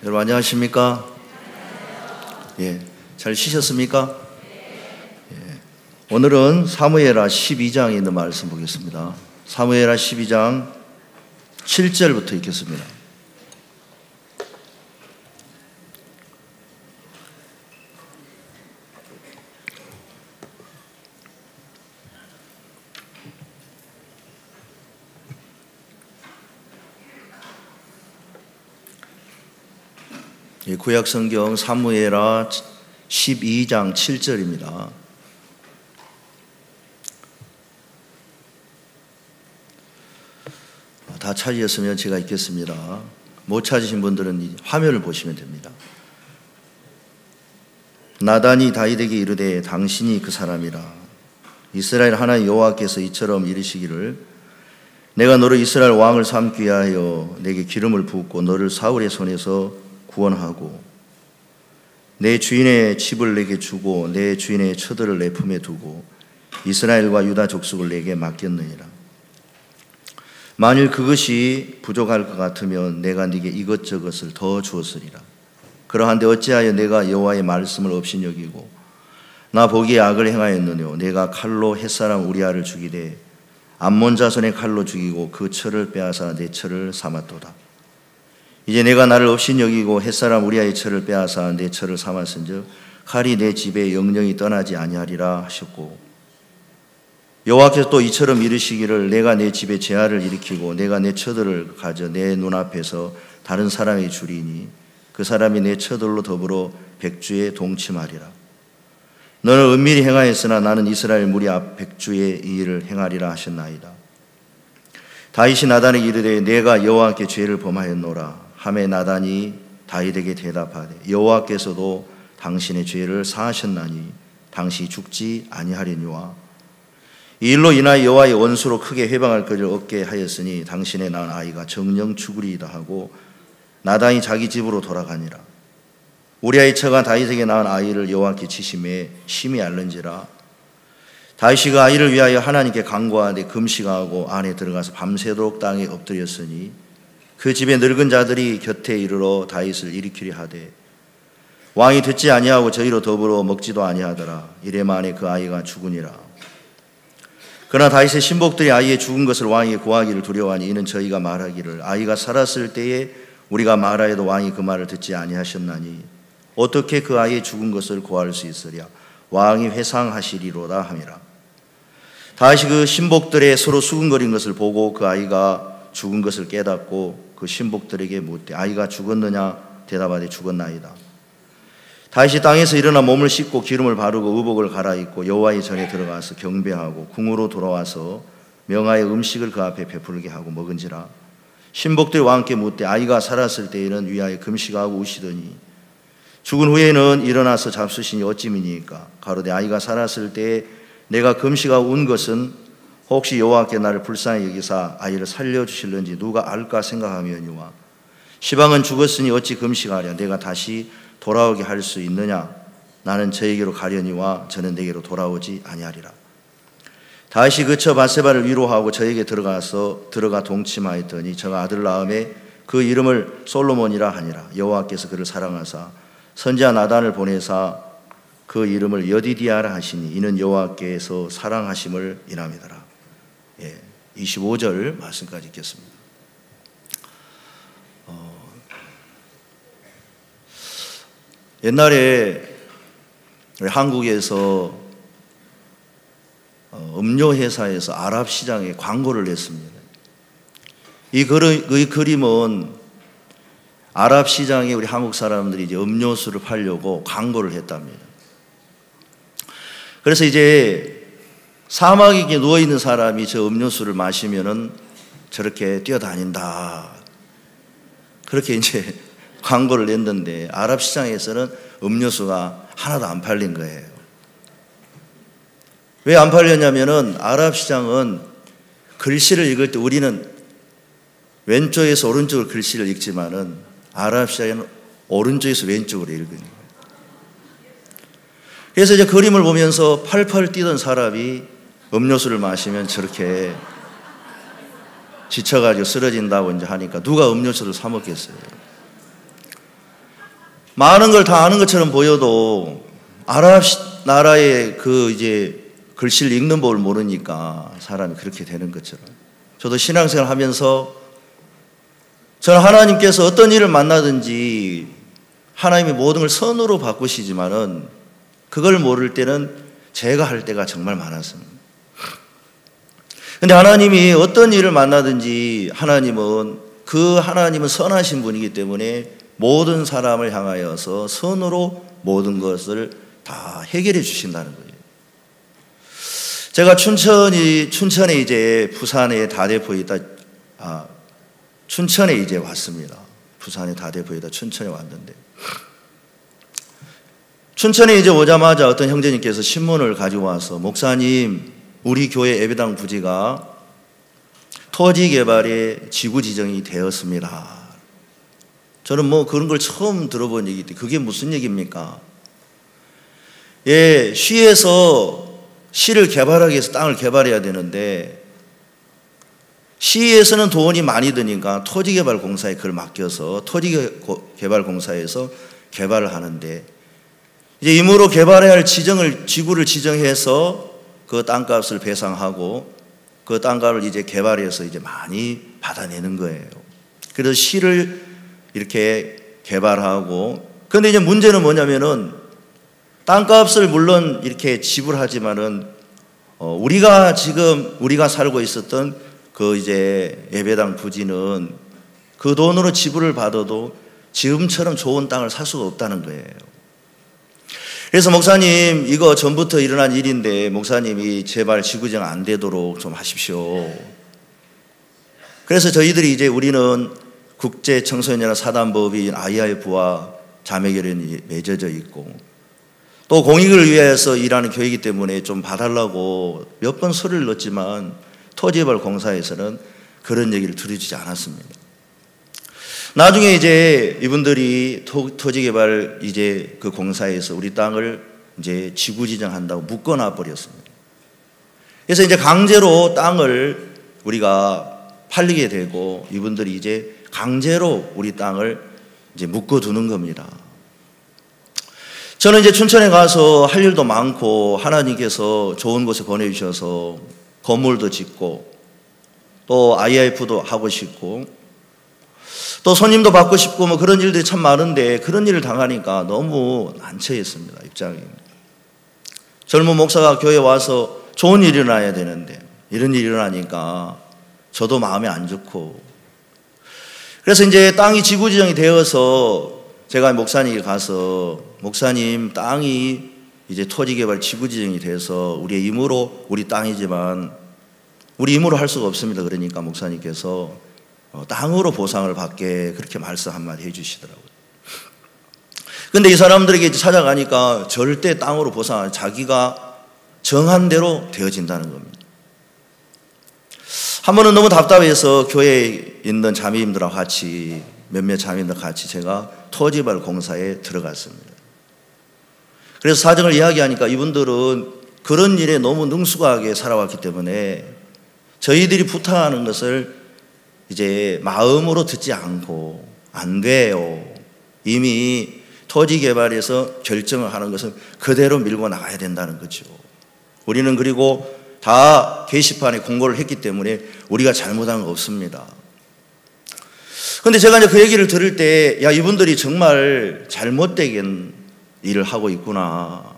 여러분 안녕하십니까? 예, 잘 쉬셨습니까? 예, 오늘은 사무엘하 12장에 있는 말씀 보겠습니다. 사무엘하 12장 7절부터 읽겠습니다. 구약성경 사무엘하 12장 7절입니다. 다 찾으셨으면 제가 읽겠습니다. 못 찾으신 분들은 화면을 보시면 됩니다. 나단이 다윗에게 이르되 당신이 그 사람이라. 이스라엘 하나님 여호와께서 이처럼 이르시기를 내가 너를 이스라엘 왕을 삼기 위하여 내게 기름을 붓고 너를 사울의 손에서 구원하고 내 주인의 집을 내게 주고 내 주인의 처들을 내 품에 두고 이스라엘과 유다 족속을 내게 맡겼느니라. 만일 그것이 부족할 것 같으면 내가 네게 이것저것을 더 주었으리라. 그러한데 어찌하여 내가 여호와의 말씀을 업신여기고 나 보기에 악을 행하였느뇨. 내가 칼로 햇사람 우리아를 죽이되 암몬 자손의 칼로 죽이고 그 철을 빼앗아 내 철을 삼았도다. 이제 내가 나를 업신여기고 햇사람 우리아의 철을 빼앗아 내 철을 삼았은즉 칼이 내 집에 영영이 떠나지 아니하리라 하셨고 여호와께서 또 이처럼 이르시기를 내가 내 집에 재앙을 일으키고 내가 내 처들을 가져 내 눈앞에서 다른 사람의 주리니 그 사람이 내 처들로 더불어 백주에 동침하리라. 너는 은밀히 행하였으나 나는 이스라엘 무리 앞 백주의 이 일을 행하리라 하셨나이다. 다윗이 나단에게 이르되 내가 여호와께 죄를 범하였노라 하매 나단이 다윗에게 대답하되 여호와께서도 당신의 죄를 사하셨나니 당신이 죽지 아니하려니와 이 일로 인하여 여호와의 원수로 크게 회방할 것을 얻게 하였으니 당신의 낳은 아이가 정녕 죽으리이다 하고 나단이 자기 집으로 돌아가니라. 우리아의 처가 다윗에게 낳은 아이를 여호와께 치심에 심히 앓는지라. 다윗이 그 아이를 위하여 하나님께 간구하되 금식하고 안에 들어가서 밤새도록 땅에 엎드렸으니 그 집에 늙은 자들이 곁에 이르러 다윗을 일으키려 하되 왕이 듣지 아니하고 저희로 더불어 먹지도 아니하더라. 이래 만에 그 아이가 죽으니라. 그러나 다윗의 신복들이 아이의 죽은 것을 왕에게 고하기를 두려워하니 이는 저희가 말하기를 아이가 살았을 때에 우리가 말하여도 왕이 그 말을 듣지 아니하셨나니 어떻게 그 아이의 죽은 것을 고할 수 있으랴. 왕이 회상하시리로다 함이라. 다윗이 그 신복들의 서로 수군거린 것을 보고 그 아이가 죽은 것을 깨닫고 그 신복들에게 묻되 아이가 죽었느냐 대답하되 죽었나이다. 다윗이 땅에서 일어나 몸을 씻고 기름을 바르고 의복을 갈아입고 여호와의 전에 들어가서 경배하고 궁으로 돌아와서 명하여 음식을 그 앞에 베풀게 하고 먹은지라. 신복들이 왕께 묻되 아이가 살았을 때에는 위하여 금식하고 우시더니 죽은 후에는 일어나서 잡수시니 어찌미니까. 가로되 아이가 살았을 때에 내가 금식하고 운 것은 혹시 여호와께 나를 불쌍히 여기사 아이를 살려주실는지 누가 알까 생각하며니와 시방은 죽었으니 어찌 금식하랴. 내가 다시 돌아오게 할 수 있느냐. 나는 저에게로 가려니와 저는 내게로 돌아오지 아니하리라. 다윗이 그 처 밧세바를 위로하고 저에게 들어가 동침하였더니 저가 아들 낳음에 그 이름을 솔로몬이라 하니라. 여호와께서 그를 사랑하사 선지자 나단을 보내사 그 이름을 여디디아라 하시니 이는 여호와께서 사랑하심을 인함이더라. 25절 말씀까지 읽겠습니다. 옛날에 한국에서 음료 회사에서 아랍 시장에 광고를 냈습니다. 이 그림은 아랍 시장에 우리 한국 사람들이 이제 음료수를 팔려고 광고를 했답니다. 그래서 이제 사막에 누워있는 사람이 저 음료수를 마시면은 저렇게 뛰어다닌다. 그렇게 이제 광고를 냈는데 아랍 시장에서는 음료수가 하나도 안 팔린 거예요. 왜 안 팔렸냐면은 아랍 시장은 글씨를 읽을 때 우리는 왼쪽에서 오른쪽으로 글씨를 읽지만은 아랍 시장에는 오른쪽에서 왼쪽으로 읽는 거예요. 그래서 이제 그림을 보면서 팔팔 뛰던 사람이 음료수를 마시면 저렇게 지쳐가지고 쓰러진다고 이제 하니까 누가 음료수를 사 먹겠어요? 많은 걸 다 아는 것처럼 보여도 아랍 나라의 그 이제 글씨를 읽는 법을 모르니까 사람이 그렇게 되는 것처럼, 저도 신앙생활 하면서 저는 하나님께서 어떤 일을 만나든지 하나님이 모든 걸 선으로 바꾸시지만은 그걸 모를 때는 제가 할 때가 정말 많았습니다. 근데 하나님이 어떤 일을 만나든지 하나님은 선하신 분이기 때문에 모든 사람을 향하여서 선으로 모든 것을 다 해결해 주신다는 거예요. 제가 춘천에 이제 부산에 다대포에 있다, 춘천에 이제 왔습니다. 부산에 다대포에 있다 춘천에 왔는데, 춘천에 이제 오자마자 어떤 형제님께서 신문을 가지고 와서, 목사님, 우리 교회 예배당 부지가 토지 개발의 지구 지정이 되었습니다. 저는 뭐 그런 걸 처음 들어본 얘기인데 그게 무슨 얘기입니까? 예, 시에서 시를 개발하기 위해서 땅을 개발해야 되는데 시에서는 돈이 많이 드니까 토지개발공사에 그걸 맡겨서 토지개발공사에서 개발을 하는데, 이제 임으로 개발해야 할 지구를 지정해서 그 땅값을 배상하고 그 땅값을 이제 개발해서 이제 많이 받아내는 거예요. 그래서 시를 이렇게 개발하고, 근데 이제 문제는 뭐냐면은 땅값을 물론 이렇게 지불하지만은 우리가 살고 있었던 그 이제 예배당 부지는 그 돈으로 지불을 받아도 지금처럼 좋은 땅을 살 수가 없다는 거예요. 그래서 목사님, 이거 전부터 일어난 일인데 목사님이 제발 지구지정 안 되도록 좀 하십시오. 그래서 저희들이 이제 우리는 국제 청소년연합 사단법인 IIF와 자매결연이 맺어져 있고, 또 공익을 위해서 일하는 교회이기 때문에 좀 봐달라고 몇 번 소리를 넣었지만 토지개발공사에서는 그런 얘기를 들어주지 않았습니다. 나중에 이제 이분들이 토지개발 이제 그 공사에서 우리 땅을 이제 지구지정한다고 묶어놔 버렸습니다. 그래서 이제 강제로 땅을 우리가 팔리게 되고 이분들이 이제 강제로 우리 땅을 이제 묶어두는 겁니다. 저는 이제 춘천에 가서 할 일도 많고 하나님께서 좋은 곳에 보내주셔서 건물도 짓고 또 IIF도 하고 싶고 또 손님도 받고 싶고 뭐 그런 일들이 참 많은데, 그런 일을 당하니까 너무 난처했습니다. 입장이. 젊은 목사가 교회에 와서 좋은 일이 일어나야 되는데 이런 일이 일어나니까 저도 마음이 안 좋고, 그래서 이제 땅이 지구 지정이 되어서 제가 목사님에게 가서, 목사님, 땅이 이제 토지개발 지구 지정이 돼서 우리의 임으로, 우리 땅이지만 우리 임으로 할 수가 없습니다. 그러니까 목사님께서 땅으로 보상을 받게 그렇게 말씀 한마디 해주시더라고요. 근데 이 사람들에게 이제 찾아가니까 절대 땅으로 보상, 자기가 정한 대로 되어진다는 겁니다. 한 번은 너무 답답해서 교회에 있는 자매님들하고 같이, 몇몇 자매님들 같이 제가 토지개발 공사에 들어갔습니다. 그래서 사정을 이야기하니까 이분들은 그런 일에 너무 능숙하게 살아왔기 때문에 저희들이 부탁하는 것을 이제 마음으로 듣지 않고, 안 돼요, 이미 토지개발에서 결정을 하는 것은 그대로 밀고 나가야 된다는 거죠. 우리는 그리고 다 게시판에 공고를 했기 때문에 우리가 잘못한 거 없습니다. 그런데 제가 이제 그 얘기를 들을 때, 야, 이분들이 정말 잘못된 일을 하고 있구나.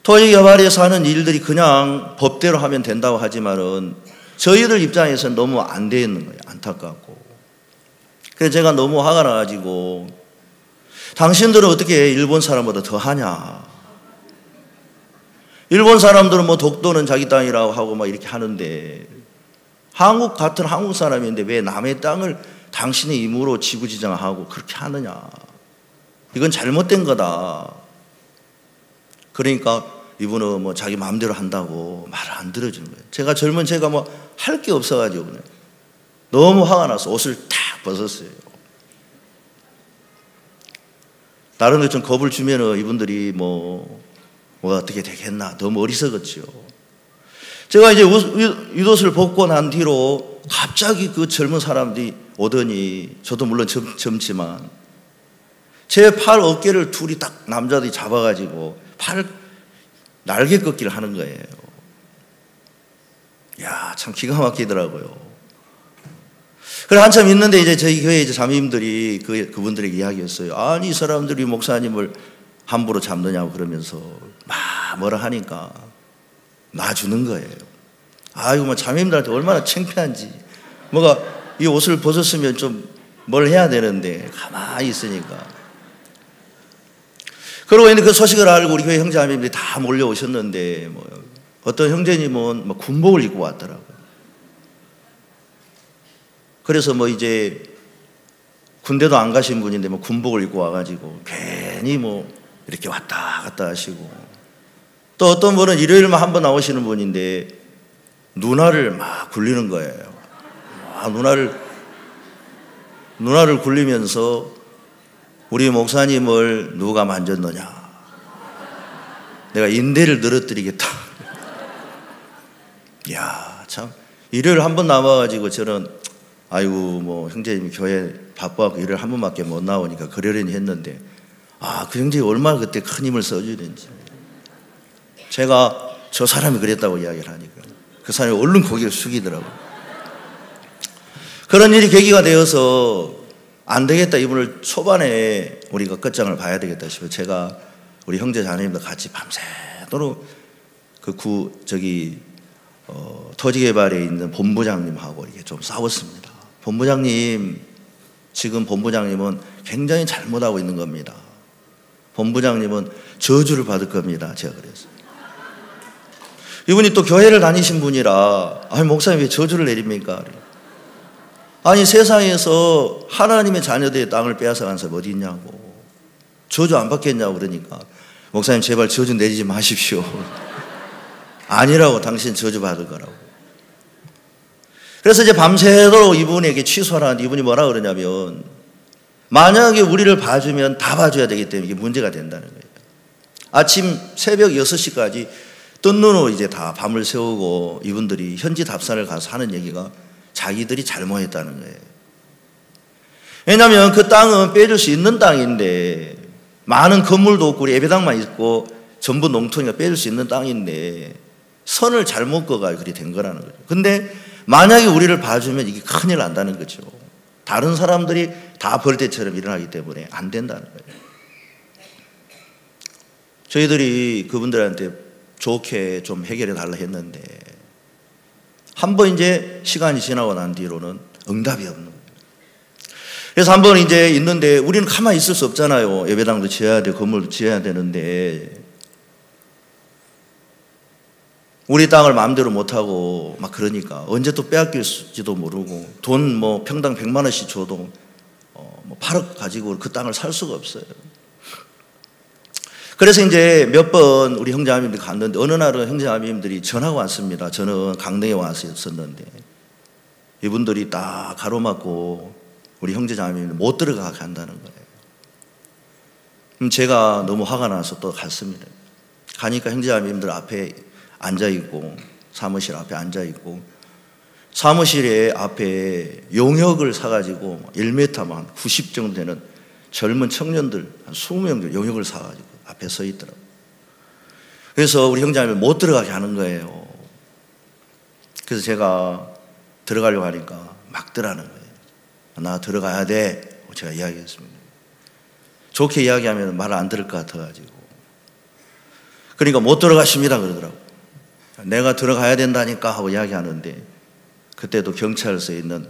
토지개발에서 하는 일들이 그냥 법대로 하면 된다고 하지만은 저희들 입장에서는 너무 안 돼 있는 거예요. 안타깝고. 그래서 제가 너무 화가 나가지고, 당신들은 어떻게 일본 사람보다 더 하냐. 일본 사람들은 뭐 독도는 자기 땅이라고 하고 막 이렇게 하는데, 한국 같은 한국 사람인데 왜 남의 땅을 당신의 임으로 지구 지정하고 그렇게 하느냐. 이건 잘못된 거다. 그러니까 이분은 뭐 자기 마음대로 한다고 말을 안 들어주는 거예요. 제가 뭐 할 게 없어가지고 그냥 너무 화가 나서 옷을 탁 벗었어요. 다른 데 좀 겁을 주면은 이분들이 뭐 어떻게 되겠나, 너무 어리석었죠. 제가 이제 윗옷을 벗고 난 뒤로 갑자기 그 젊은 사람들이 오더니, 저도 물론 젊지만 제 팔 어깨를 둘이 딱 남자들이 잡아가지고 팔 날개 꺾기를 하는 거예요. 야, 참 기가 막히더라고요. 그래 한참 있는데 이제 저희 교회 이제 자매님들이 그분들에게 이야기했어요. 아니 이 사람들이 목사님을 함부로 잡느냐고 그러면서 막 뭐라 하니까 놔주는 거예요. 아이고 뭐 자매님들한테 얼마나 창피한지. 뭐가 이 옷을 벗었으면 좀 뭘 해야 되는데 가만히 있으니까. 그러고 있는데 그 소식을 알고 우리 교회 형제자매님들이 다 몰려오셨는데 뭐 어떤 형제님은 뭐 군복을 입고 왔더라고요. 그래서 뭐 이제 군대도 안 가신 분인데 뭐 군복을 입고 와가지고 괜히 뭐 이렇게 왔다 갔다 하시고, 또 어떤 분은 일요일만 한 번 나오시는 분인데 누나를 막 굴리는 거예요. 누나를 굴리면서 우리 목사님을 누가 만졌느냐, 내가 인대를 늘어뜨리겠다. 이야, 참 일요일 한 번 남아가지고 저는 아이고 뭐 형제님이 교회 바빠갖고 일요일 한 번밖에 못 나오니까 그러려니 했는데, 그 형제가 얼마나 그때 큰 힘을 써주는지. 제가 저 사람이 그랬다고 이야기를 하니까 그 사람이 얼른 고개를 숙이더라고요. 그런 일이 계기가 되어서 안 되겠다, 이분을 초반에 우리가 끝장을 봐야 되겠다 싶어요. 제가 우리 형제 자매님들 같이 밤새도록 토지개발에 있는 본부장님하고 이렇게 좀 싸웠습니다. 본부장님, 지금 본부장님은 굉장히 잘못하고 있는 겁니다. 본부장님은 저주를 받을 겁니다. 제가 그랬어요. 이분이 또 교회를 다니신 분이라, 아니 목사님 왜 저주를 내립니까? 아니 세상에서 하나님의 자녀들의 땅을 빼앗아간 사람이 어디 있냐고, 저주 안 받겠냐고. 그러니까 목사님 제발 저주 내리지 마십시오. 아니라고, 당신 저주 받을 거라고. 그래서 이제 밤새도록 이분에게 취소하라는데 이분이 뭐라 그러냐면, 만약에 우리를 봐주면 다 봐줘야 되기 때문에 이게 문제가 된다는 거예요. 아침 새벽 6시까지 뜬 눈으로 이제 다 밤을 새우고 이분들이 현지 답사를 가서 하는 얘기가 자기들이 잘못했다는 거예요. 왜냐하면 그 땅은 빼줄 수 있는 땅인데, 많은 건물도 없고 우리 예배당만 있고 전부 농촌이가 빼줄 수 있는 땅인데 선을 잘못 그어가지고 그렇게 된 거라는 거죠. 근데 만약에 우리를 봐주면 이게 큰일 난다는 거죠. 다른 사람들이 다 벌떼처럼 일어나기 때문에 안 된다는 거예요. 저희들이 그분들한테 좋게 좀 해결해 달라 했는데 한번 이제 시간이 지나고 난 뒤로는 응답이 없는 거예요. 그래서 한번 이제 있는데 우리는 가만히 있을 수 없잖아요. 예배당도 지어야 돼, 건물도 지어야 되는데 우리 땅을 마음대로 못하고 막 그러니까 언제 또 빼앗길지도 모르고, 돈 뭐 평당 100만 원씩 줘도 뭐 8억 가지고 그 땅을 살 수가 없어요. 그래서 이제 몇 번 우리 형제자매님들이 갔는데 어느 날은 형제자매님들이 전화가 왔습니다. 저는 강릉에 와서 있었는데 이분들이 딱 가로막고 우리 형제자매님들 못 들어가게 한다는 거예요. 그럼 제가 너무 화가 나서 또 갔습니다. 가니까 형제자매님들 앞에 앉아있고, 사무실 앞에 앉아있고, 사무실에 앞에 용역을 사가지고 1m만 90 정도 되는 젊은 청년들 한 20명 정도 용역을 사가지고 앞에 서 있더라고요. 그래서 우리 형제자매를 못 들어가게 하는 거예요. 그래서 제가 들어가려고 하니까 막더라는 거예요. 나 들어가야 돼, 제가 이야기했습니다. 좋게 이야기하면 말을 안 들을 것 같아가지고. 그러니까 못 들어가십니다 그러더라고요. 내가 들어가야 된다니까 하고 이야기하는데 그때도 경찰서에 있는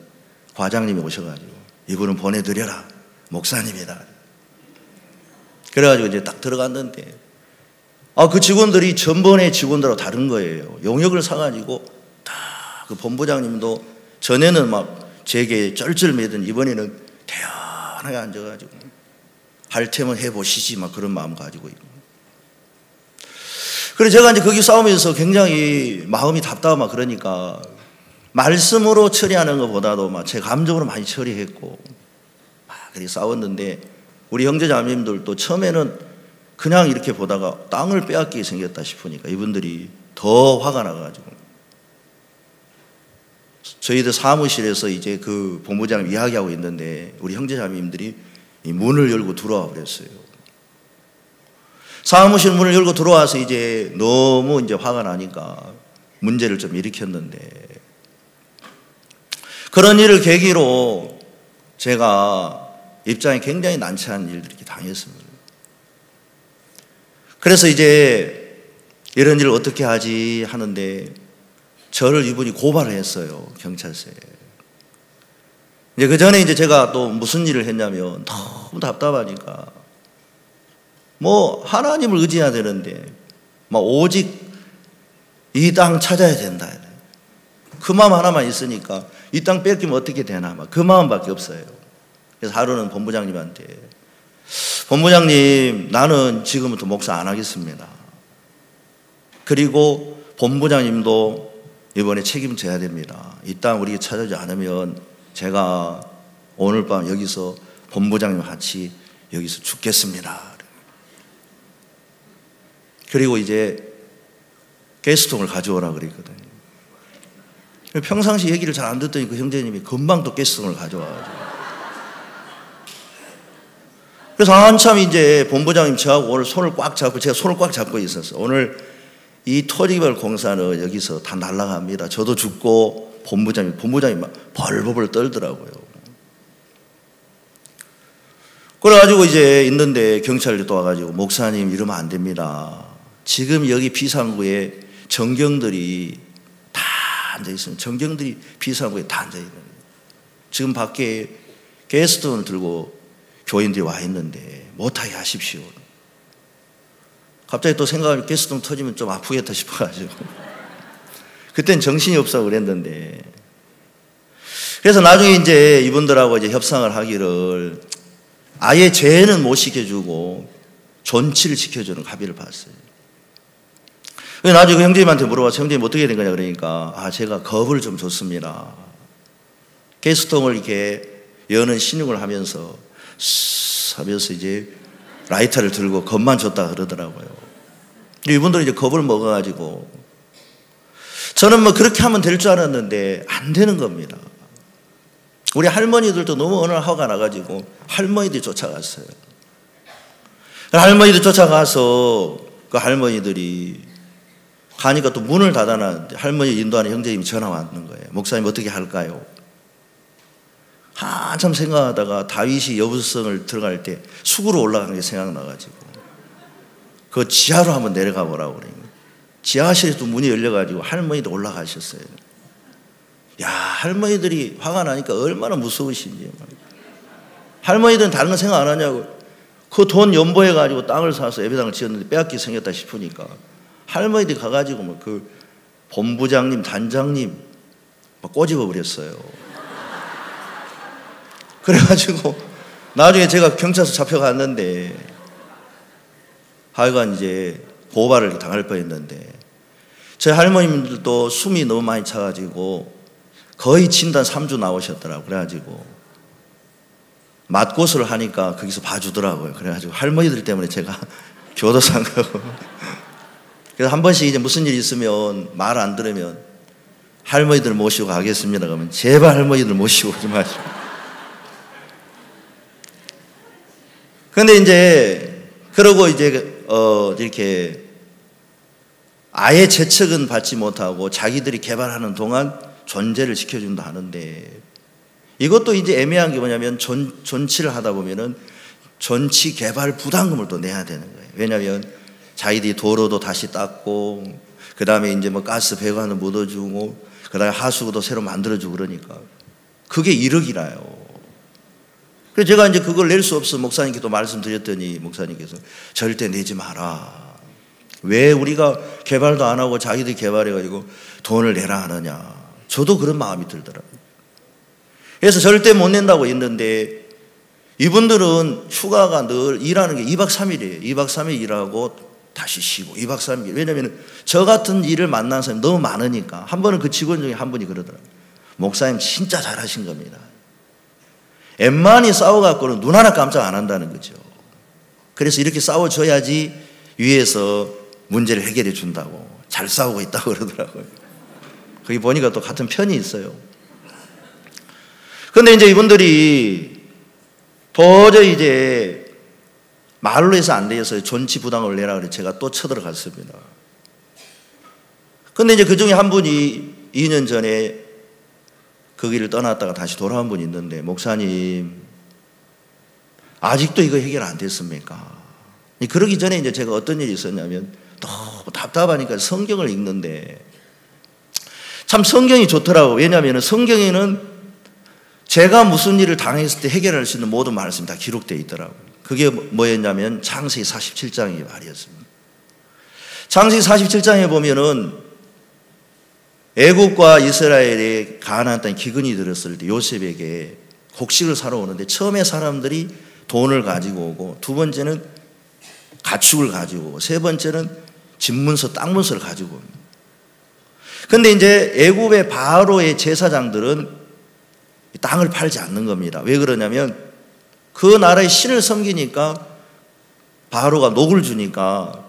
과장님이 오셔가지고 이분은 보내드려라, 목사님이다. 그래가지고 이제 딱 들어갔는데 그 직원들이 전번의 직원들하고 다른 거예요. 용역을 사가지고 다 그 본부장님도 전에는 막 제게 쩔쩔매던 이번에는 태연하게 앉아가지고 할 테면 해보시지 막 그런 마음 가지고 있고. 그래서 제가 이제 거기 싸우면서 굉장히 마음이 답답하고 그러니까 말씀으로 처리하는 것보다도 막 제 감정으로 많이 처리했고 막 그렇게 싸웠는데 우리 형제자매님들도 처음에는 그냥 이렇게 보다가 땅을 빼앗기게 생겼다 싶으니까 이분들이 더 화가 나가지고 저희들 사무실에서 이제 그 본부장님 이야기하고 있는데 우리 형제자매님들이 이 문을 열고 들어와 버렸어요. 사무실 문을 열고 들어와서 이제 너무 이제 화가 나니까 문제를 좀 일으켰는데, 그런 일을 계기로 제가 입장이 굉장히 난처한 일들을 당했습니다. 그래서 이제 이런 일을 어떻게 하지 하는데 저를 이분이 고발을 했어요, 경찰서에. 이제 그 전에 이제 제가 또 무슨 일을 했냐면 너무 답답하니까 뭐 하나님을 의지해야 되는데 막 오직 이 땅 찾아야 된다. 그 마음 하나만 있으니까 이 땅 뺏기면 어떻게 되나 막 그 마음밖에 없어요. 그래서 하루는 본부장님한테, 본부장님, 나는 지금부터 목사 안 하겠습니다. 그리고 본부장님도 이번에 책임져야 됩니다. 이 땅 우리 찾아오지 않으면 제가 오늘 밤 여기서 본부장님 같이 여기서 죽겠습니다. 그리고 이제 가스통을 가져오라 그랬거든요. 평상시 얘기를 잘 안 듣더니 그 형제님이 금방 또 가스통을 가져와가지고. 그래서 한참 이제 본부장님 저하고 오늘 손을 꽉 잡고, 제가 손을 꽉 잡고 있었어요. 오늘 이 토지개발 공사는 여기서 다 날아갑니다. 저도 죽고 본부장님 막 벌벌 떨더라고요. 그래가지고 이제 있는데 경찰이 또 와가지고, 목사님 이러면 안 됩니다. 지금 여기 비상구에 정경들이 다 앉아 있습니다. 정경들이 비상구에 다 앉아 있는 거예요. 지금 밖에 가스통을 들고 교인들이 와 있는데 못하게 하십시오. 갑자기 또 생각을, 가스통 터지면 좀 아프겠다 싶어가지고 그땐 정신이 없어 그랬는데, 그래서 나중에 이제 이분들하고 이제 협상을 하기를 아예 죄는 못 시켜주고 존치를 시켜주는 합의를 봤어요. 나중에 그 형제님한테 물어봐서 형제님 어떻게 된 거냐 그러니까, 제가 겁을 좀 줬습니다. 가스통을 이렇게 여는 신용을 하면서 이제 라이터를 들고 겁만 줬다 그러더라고요. 이분들은 이제 겁을 먹어가지고, 저는 뭐 그렇게 하면 될 줄 알았는데 안 되는 겁니다. 우리 할머니들도 너무 오늘 화가 나가지고 할머니들이 쫓아갔어요. 할머니들 쫓아가서 그 할머니들이 가니까 또 문을 닫아놨는데 할머니 인도하는 형제님이 전화 왔는 거예요. 목사님 어떻게 할까요? 한참 생각하다가 다윗이 여부성을 들어갈 때 수구로 올라간 게 생각나가지고 그 지하로 한번 내려가 보라고 그래요. 지하실에도 문이 열려가지고 할머니도 올라가셨어요. 야, 할머니들이 화가 나니까 얼마나 무서우신지. 할머니들은 다른 거 생각 안 하냐고. 그 돈 연보해가지고 땅을 사서 예배당을 지었는데 빼앗기 생겼다 싶으니까 할머니들이 가가지고 뭐 그 본부장님, 단장님 막 꼬집어 버렸어요. 그래가지고 나중에 제가 경찰서 잡혀갔는데 하여간 이제 고발을 당할 뻔했는데, 저희 할머님들도 숨이 너무 많이 차가지고 거의 진단 3주 나오셨더라고요. 그래가지고 맞고서를 하니까 거기서 봐주더라고요. 그래가지고 할머니들 때문에 제가 교도소 가고 그래서 한 번씩 이제 무슨 일이 있으면 말 안 들으면 할머니들 모시고 가겠습니다. 그러면 제발 할머니들 모시고 오지 마시고. 근데 이제 그러고 이제 이렇게 아예 재척은 받지 못하고 자기들이 개발하는 동안 존재를 지켜준다 하는데, 이것도 이제 애매한 게 뭐냐면 존치를 하다 보면은 존치 개발 부담금을 또 내야 되는 거예요. 왜냐하면 자기들이 도로도 다시 닦고, 그 다음에 이제 뭐 가스 배관을 묻어주고, 그 다음에 하수구도 새로 만들어주고 그러니까 그게 1억이라요. 그래서 제가 이제 그걸 낼 수 없어 목사님께 또 말씀드렸더니 목사님께서 절대 내지 마라. 왜 우리가 개발도 안 하고 자기들이 개발해가지고 돈을 내라 하느냐. 저도 그런 마음이 들더라고요. 그래서 절대 못 낸다고 했는데, 이분들은 휴가가 늘 일하는 게 2박 3일이에요. 2박 3일 일하고 다시 쉬고 2박 3일. 왜냐하면 저 같은 일을 만난 사람이 너무 많으니까. 한 번은 그 직원 중에 한 분이 그러더라고요. 목사님 진짜 잘하신 겁니다. 엠만이 싸워갖고는 눈 하나 깜짝 안 한다는 거죠. 그래서 이렇게 싸워줘야지 위에서 문제를 해결해 준다고. 잘 싸우고 있다고 그러더라고요. 거기 보니까 또 같은 편이 있어요. 근데 이제 이분들이 도저히 이제 말로 해서 안 돼서 존치부담을 내라 그래 제가 또 쳐들어갔습니다. 근데 이제 그 중에 한 분이 2년 전에 그 길을 떠났다가 다시 돌아온 분이 있는데, 목사님, 아직도 이거 해결 안 됐습니까? 그러기 전에 이제 제가 어떤 일이 있었냐면, 너무 답답하니까 성경을 읽는데, 참 성경이 좋더라고요. 왜냐하면 성경에는 제가 무슨 일을 당했을 때 해결할 수 있는 모든 말씀이 다 기록되어 있더라고요. 그게 뭐였냐면 창세기 47장의 말이었습니다. 창세기 47장에 보면은 애국과 이스라엘의 가나안 땅에 기근이 들었을 때 요셉에게 곡식을 사러 오는데, 처음에 사람들이 돈을 가지고 오고, 두 번째는 가축을 가지고 오고, 세 번째는 집문서, 땅 문서를 가지고 옵니다. 근데 이제 애굽의 바로의 제사장들은 땅을 팔지 않는 겁니다. 왜 그러냐면 그 나라의 신을 섬기니까 바로가 녹을 주니까,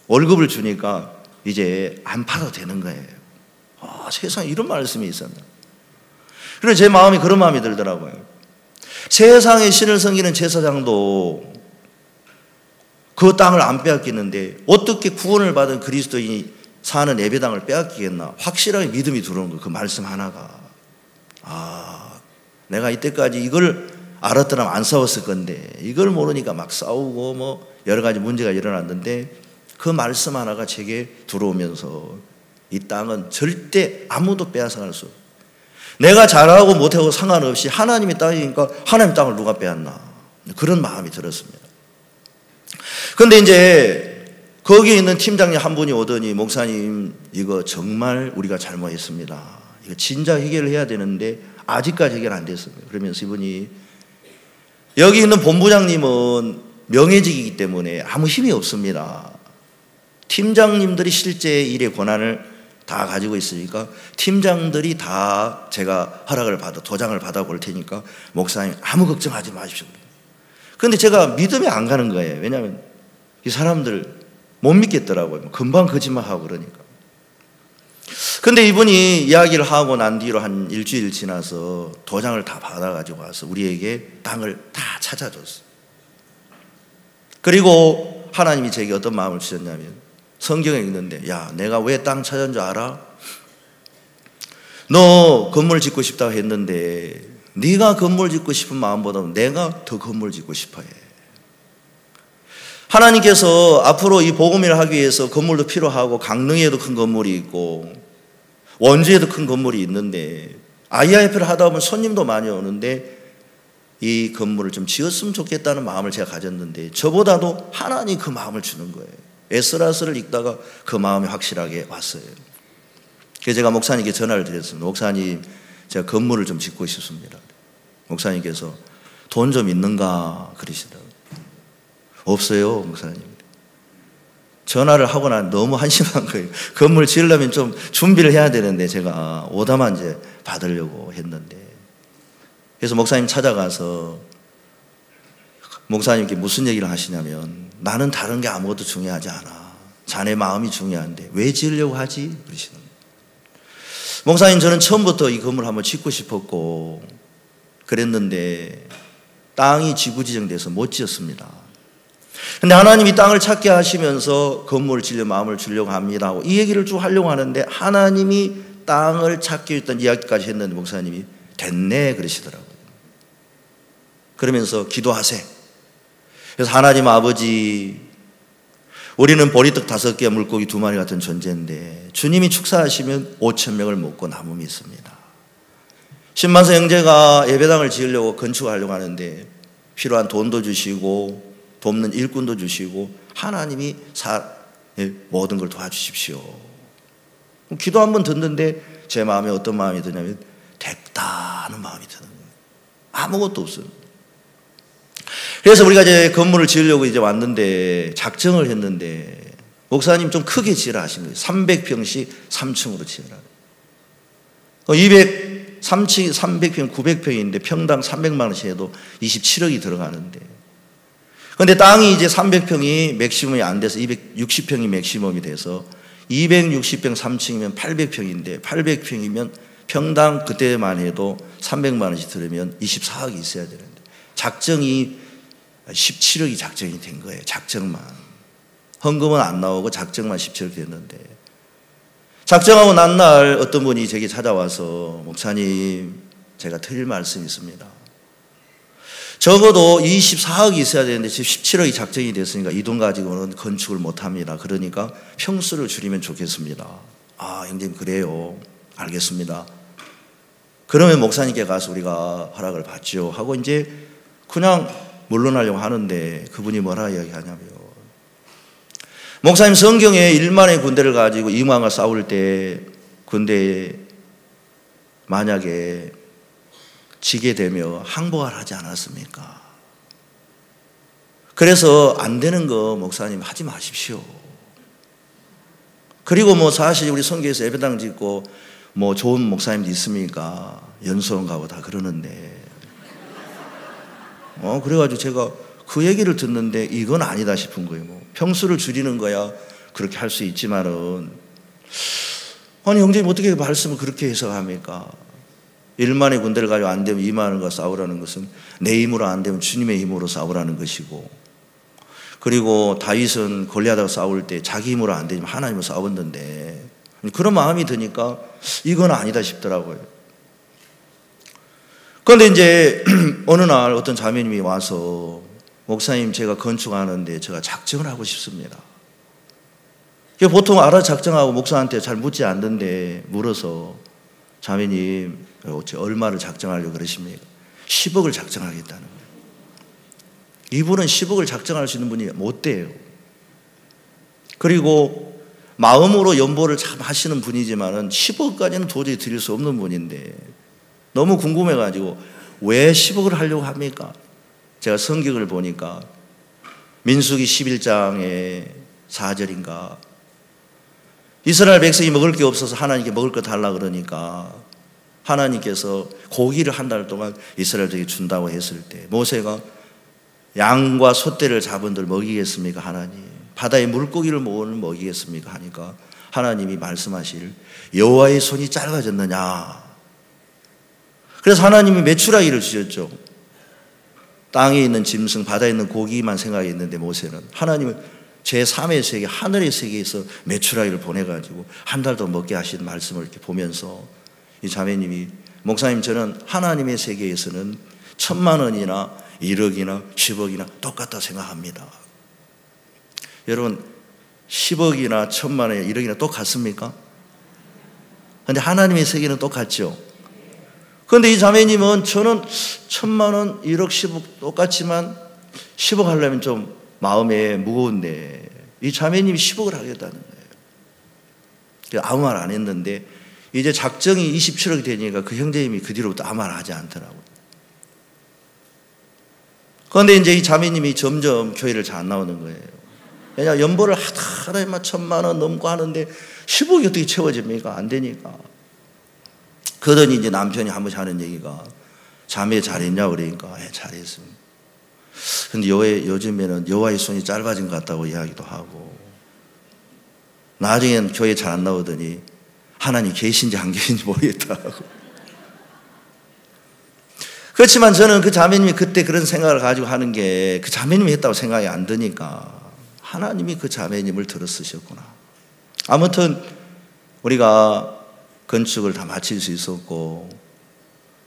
월급을 주니까 이제 안 팔아도 되는 거예요. 세상에 이런 말씀이 있었나. 그래서 제 마음이 그런 마음이 들더라고요. 세상의 신을 섬기는 제사장도 그 땅을 안 빼앗기는데 어떻게 구원을 받은 그리스도인이 사는 예배당을 빼앗기겠나. 확실하게 믿음이 들어오는 거예요. 그 말씀 하나가. 내가 이때까지 이걸 알았더라면 안 싸웠을 건데, 이걸 모르니까 막 싸우고 뭐 여러 가지 문제가 일어났는데, 그 말씀 하나가 제게 들어오면서 이 땅은 절대 아무도 빼앗아갈 수 없어요. 내가 잘하고 못하고 상관없이 하나님의 땅이니까 하나님 땅을 누가 빼앗나. 그런 마음이 들었습니다. 그런데 이제 거기에 있는 팀장님 한 분이 오더니, 목사님, 이거 정말 우리가 잘못했습니다. 이거 진작 해결해야 되는데 아직까지 해결 안 됐습니다. 그러면서 이분이, 여기 있는 본부장님은 명예직이기 때문에 아무 힘이 없습니다. 팀장님들이 실제 일의 권한을 다 가지고 있으니까 팀장들이 다 제가 허락을 받아 도장을 받아 볼 테니까 목사님 아무 걱정하지 마십시오. 그런데 제가 믿음이 안 가는 거예요. 왜냐하면 이 사람들 못 믿겠더라고요. 금방 거짓말하고 그러니까. 그런데 이분이 이야기를 하고 난 뒤로 한 일주일 지나서 도장을 다 받아가지고 와서 우리에게 땅을 다 찾아줬어요. 그리고 하나님이 제게 어떤 마음을 주셨냐면, 성경에 읽는데, 야, 내가 왜 땅 찾은 줄 알아? 너 건물 짓고 싶다고 했는데 네가 건물 짓고 싶은 마음보다 내가 더 건물 짓고 싶어 해. 하나님께서 앞으로 이 복음을 하기 위해서 건물도 필요하고, 강릉에도 큰 건물이 있고 원주에도 큰 건물이 있는데, IIF를 하다 보면 손님도 많이 오는데 이 건물을 좀 지었으면 좋겠다는 마음을 제가 가졌는데, 저보다도 하나님이 그 마음을 주는 거예요. 에스라스를 읽다가 그 마음이 확실하게 왔어요. 그래서 제가 목사님께 전화를 드렸습니다. 목사님, 제가 건물을 좀 짓고 싶습니다. 목사님께서 돈 좀 있는가 그러시더라고요. 없어요, 목사님. 전화를 하고 난 너무 한심한 거예요. 건물 지으려면 좀 준비를 해야 되는데 제가 오다만 이제 받으려고 했는데, 그래서 목사님 찾아가서 목사님께 무슨 얘기를 하시냐면, 나는 다른 게 아무것도 중요하지 않아. 자네 마음이 중요한데 왜 지으려고 하지? 그러시는 거예요. 목사님, 저는 처음부터 이 건물 한번 짓고 싶었고 그랬는데 땅이 지구지정돼서 못 지었습니다. 근데 하나님이 땅을 찾게 하시면서 건물을 지으려 마음을 주려고 합니다. 이 얘기를 쭉 하려고 하는데, 하나님이 땅을 찾게 했던 이야기까지 했는데 목사님이 됐네 그러시더라고요. 그러면서 기도하세요. 그래서 하나님 아버지, 우리는 보리떡 5개, 물고기 2마리 같은 존재인데 주님이 축사하시면 5,000명을 먹고 남음이 있습니다. 신만서 형제가 예배당을 지으려고 건축하려고 하는데 필요한 돈도 주시고 돕는 일꾼도 주시고 하나님이 모든 걸 도와주십시오. 기도 한번 듣는데 제 마음에 어떤 마음이 드냐면 됐다는 마음이 드는 거예요. 아무것도 없어요. 그래서 우리가 이제 건물을 지으려고 이제 왔는데 작정을 했는데, 목사님 좀 크게 지으라 하신 거예요. 300평씩 3층으로 지으라. 300평 900평인데 평당 300만 원씩 해도 27억이 들어가는데, 그런데 땅이 이제 300평이 맥시멈이 안 돼서 260평이 맥시멈이 돼서 260평 3층이면 800평인데 800평이면 평당 그때만 해도 300만 원씩 들으면 24억이 있어야 되는데 작정이 17억이 작정이 된 거예요. 작정만. 헌금은 안 나오고 작정만 17억 됐는데, 작정하고 난 날 어떤 분이 제게 찾아와서 목사님, 제가 드릴 말씀이 있습니다. 적어도 24억이 있어야 되는데 지금 17억이 작정이 됐으니까 이 돈 가지고는 건축을 못합니다. 그러니까 평수를 줄이면 좋겠습니다. 아, 형님 그래요. 알겠습니다. 그러면 목사님께 가서 우리가 허락을 받죠 하고 이제 그냥 물러나려고 하는데, 그분이 뭐라 이야기하냐면, 목사님 성경에 1만의 군대를 가지고 이방과 싸울 때 군대에 만약에 지게 되면 항복을 하지 않았습니까? 그래서 안 되는 거 목사님 하지 마십시오. 그리고 뭐 사실 우리 선교에서 예배당 짓고 뭐 좋은 목사님도 있습니까? 연수원 가고 다 그러는데, 그래가지고 제가 그 얘기를 듣는데 이건 아니다 싶은 거예요. 뭐 평수를 줄이는 거야 그렇게 할 수 있지만은, 아니 형제님 어떻게 말씀을 그렇게 해석합니까? 1만의 군대를 가지고 안 되면 2만원과 싸우라는 것은 내 힘으로 안 되면 주님의 힘으로 싸우라는 것이고, 그리고 다윗은 골리앗하고 싸울 때 자기 힘으로 안 되면 하나님으로 싸웠는데, 그런 마음이 드니까 이건 아니다 싶더라고요. 그런데 이제 어느 날 어떤 자매님이 와서, 목사님 제가 건축하는데 제가 작정을 하고 싶습니다. 보통 알아 작정하고 목사한테 잘 묻지 않는데 물어서, 자매님 얼마를 작정하려고 그러십니까? 10억을 작정하겠다는 거예요. 이분은 10억을 작정할 수 있는 분이 못 돼요. 그리고 마음으로 연보를 참 하시는 분이지만은 10억까지는 도저히 드릴 수 없는 분인데, 너무 궁금해가지고 왜 10억을 하려고 합니까? 제가 성경을 보니까 민수기 11장의 4절인가, 이스라엘 백성이 먹을 게 없어서 하나님께 먹을 거 달라 그러니까 하나님께서 고기를 한 달 동안 이스라엘에게 준다고 했을 때, 모세가 양과 소떼를 잡은들 먹이겠습니까? 하나님. 바다의 물고기를 모으는 먹이겠습니까? 하니까 하나님이 말씀하실, 여호와의 손이 짧아졌느냐. 그래서 하나님이 메추라기를 주셨죠. 땅에 있는 짐승, 바다에 있는 고기만 생각했는데 모세는 하나님은 제3의 세계, 하늘의 세계에서 메추라기를 보내가지고 한 달 더 먹게 하신 말씀을 이렇게 보면서, 이 자매님이, 목사님 저는 하나님의 세계에서는 1,000만 원이나 1억이나 10억이나 똑같다 생각합니다. 여러분 10억이나 1,000만 원이나 1억이나 똑같습니까? 그런데 하나님의 세계는 똑같죠. 그런데 이 자매님은 저는 1,000만 원, 1억, 10억 똑같지만 10억 하려면 좀 마음에 무거운데, 이 자매님이 10억을 하겠다는 거예요. 아무 말 안 했는데 이제 작정이 27억이 되니까 그 형제님이 그 뒤로부터 아무 말 하지 않더라고요. 그런데 이제 이 자매님이 점점 교회를 잘 안 나오는 거예요. 왜냐, 연보를 하다 1,000만 원 넘고 하는데 10억이 어떻게 채워집니까? 안 되니까. 그러더니 이제 남편이 한 번씩 하는 얘기가, 자매 잘했냐 그러니까, 잘했습니다. 근데 요즘에는 여호와의 손이 짧아진 것 같다고 이야기도 하고, 나중엔 교회 잘 안 나오더니 하나님 계신지 안 계신지 모르겠다고. 그렇지만 저는 그 자매님이 그때 그런 생각을 가지고 하는 게, 그 자매님이 했다고 생각이 안 드니까 하나님이 그 자매님을 들어 쓰셨구나. 아무튼 우리가 건축을 다 마칠 수 있었고,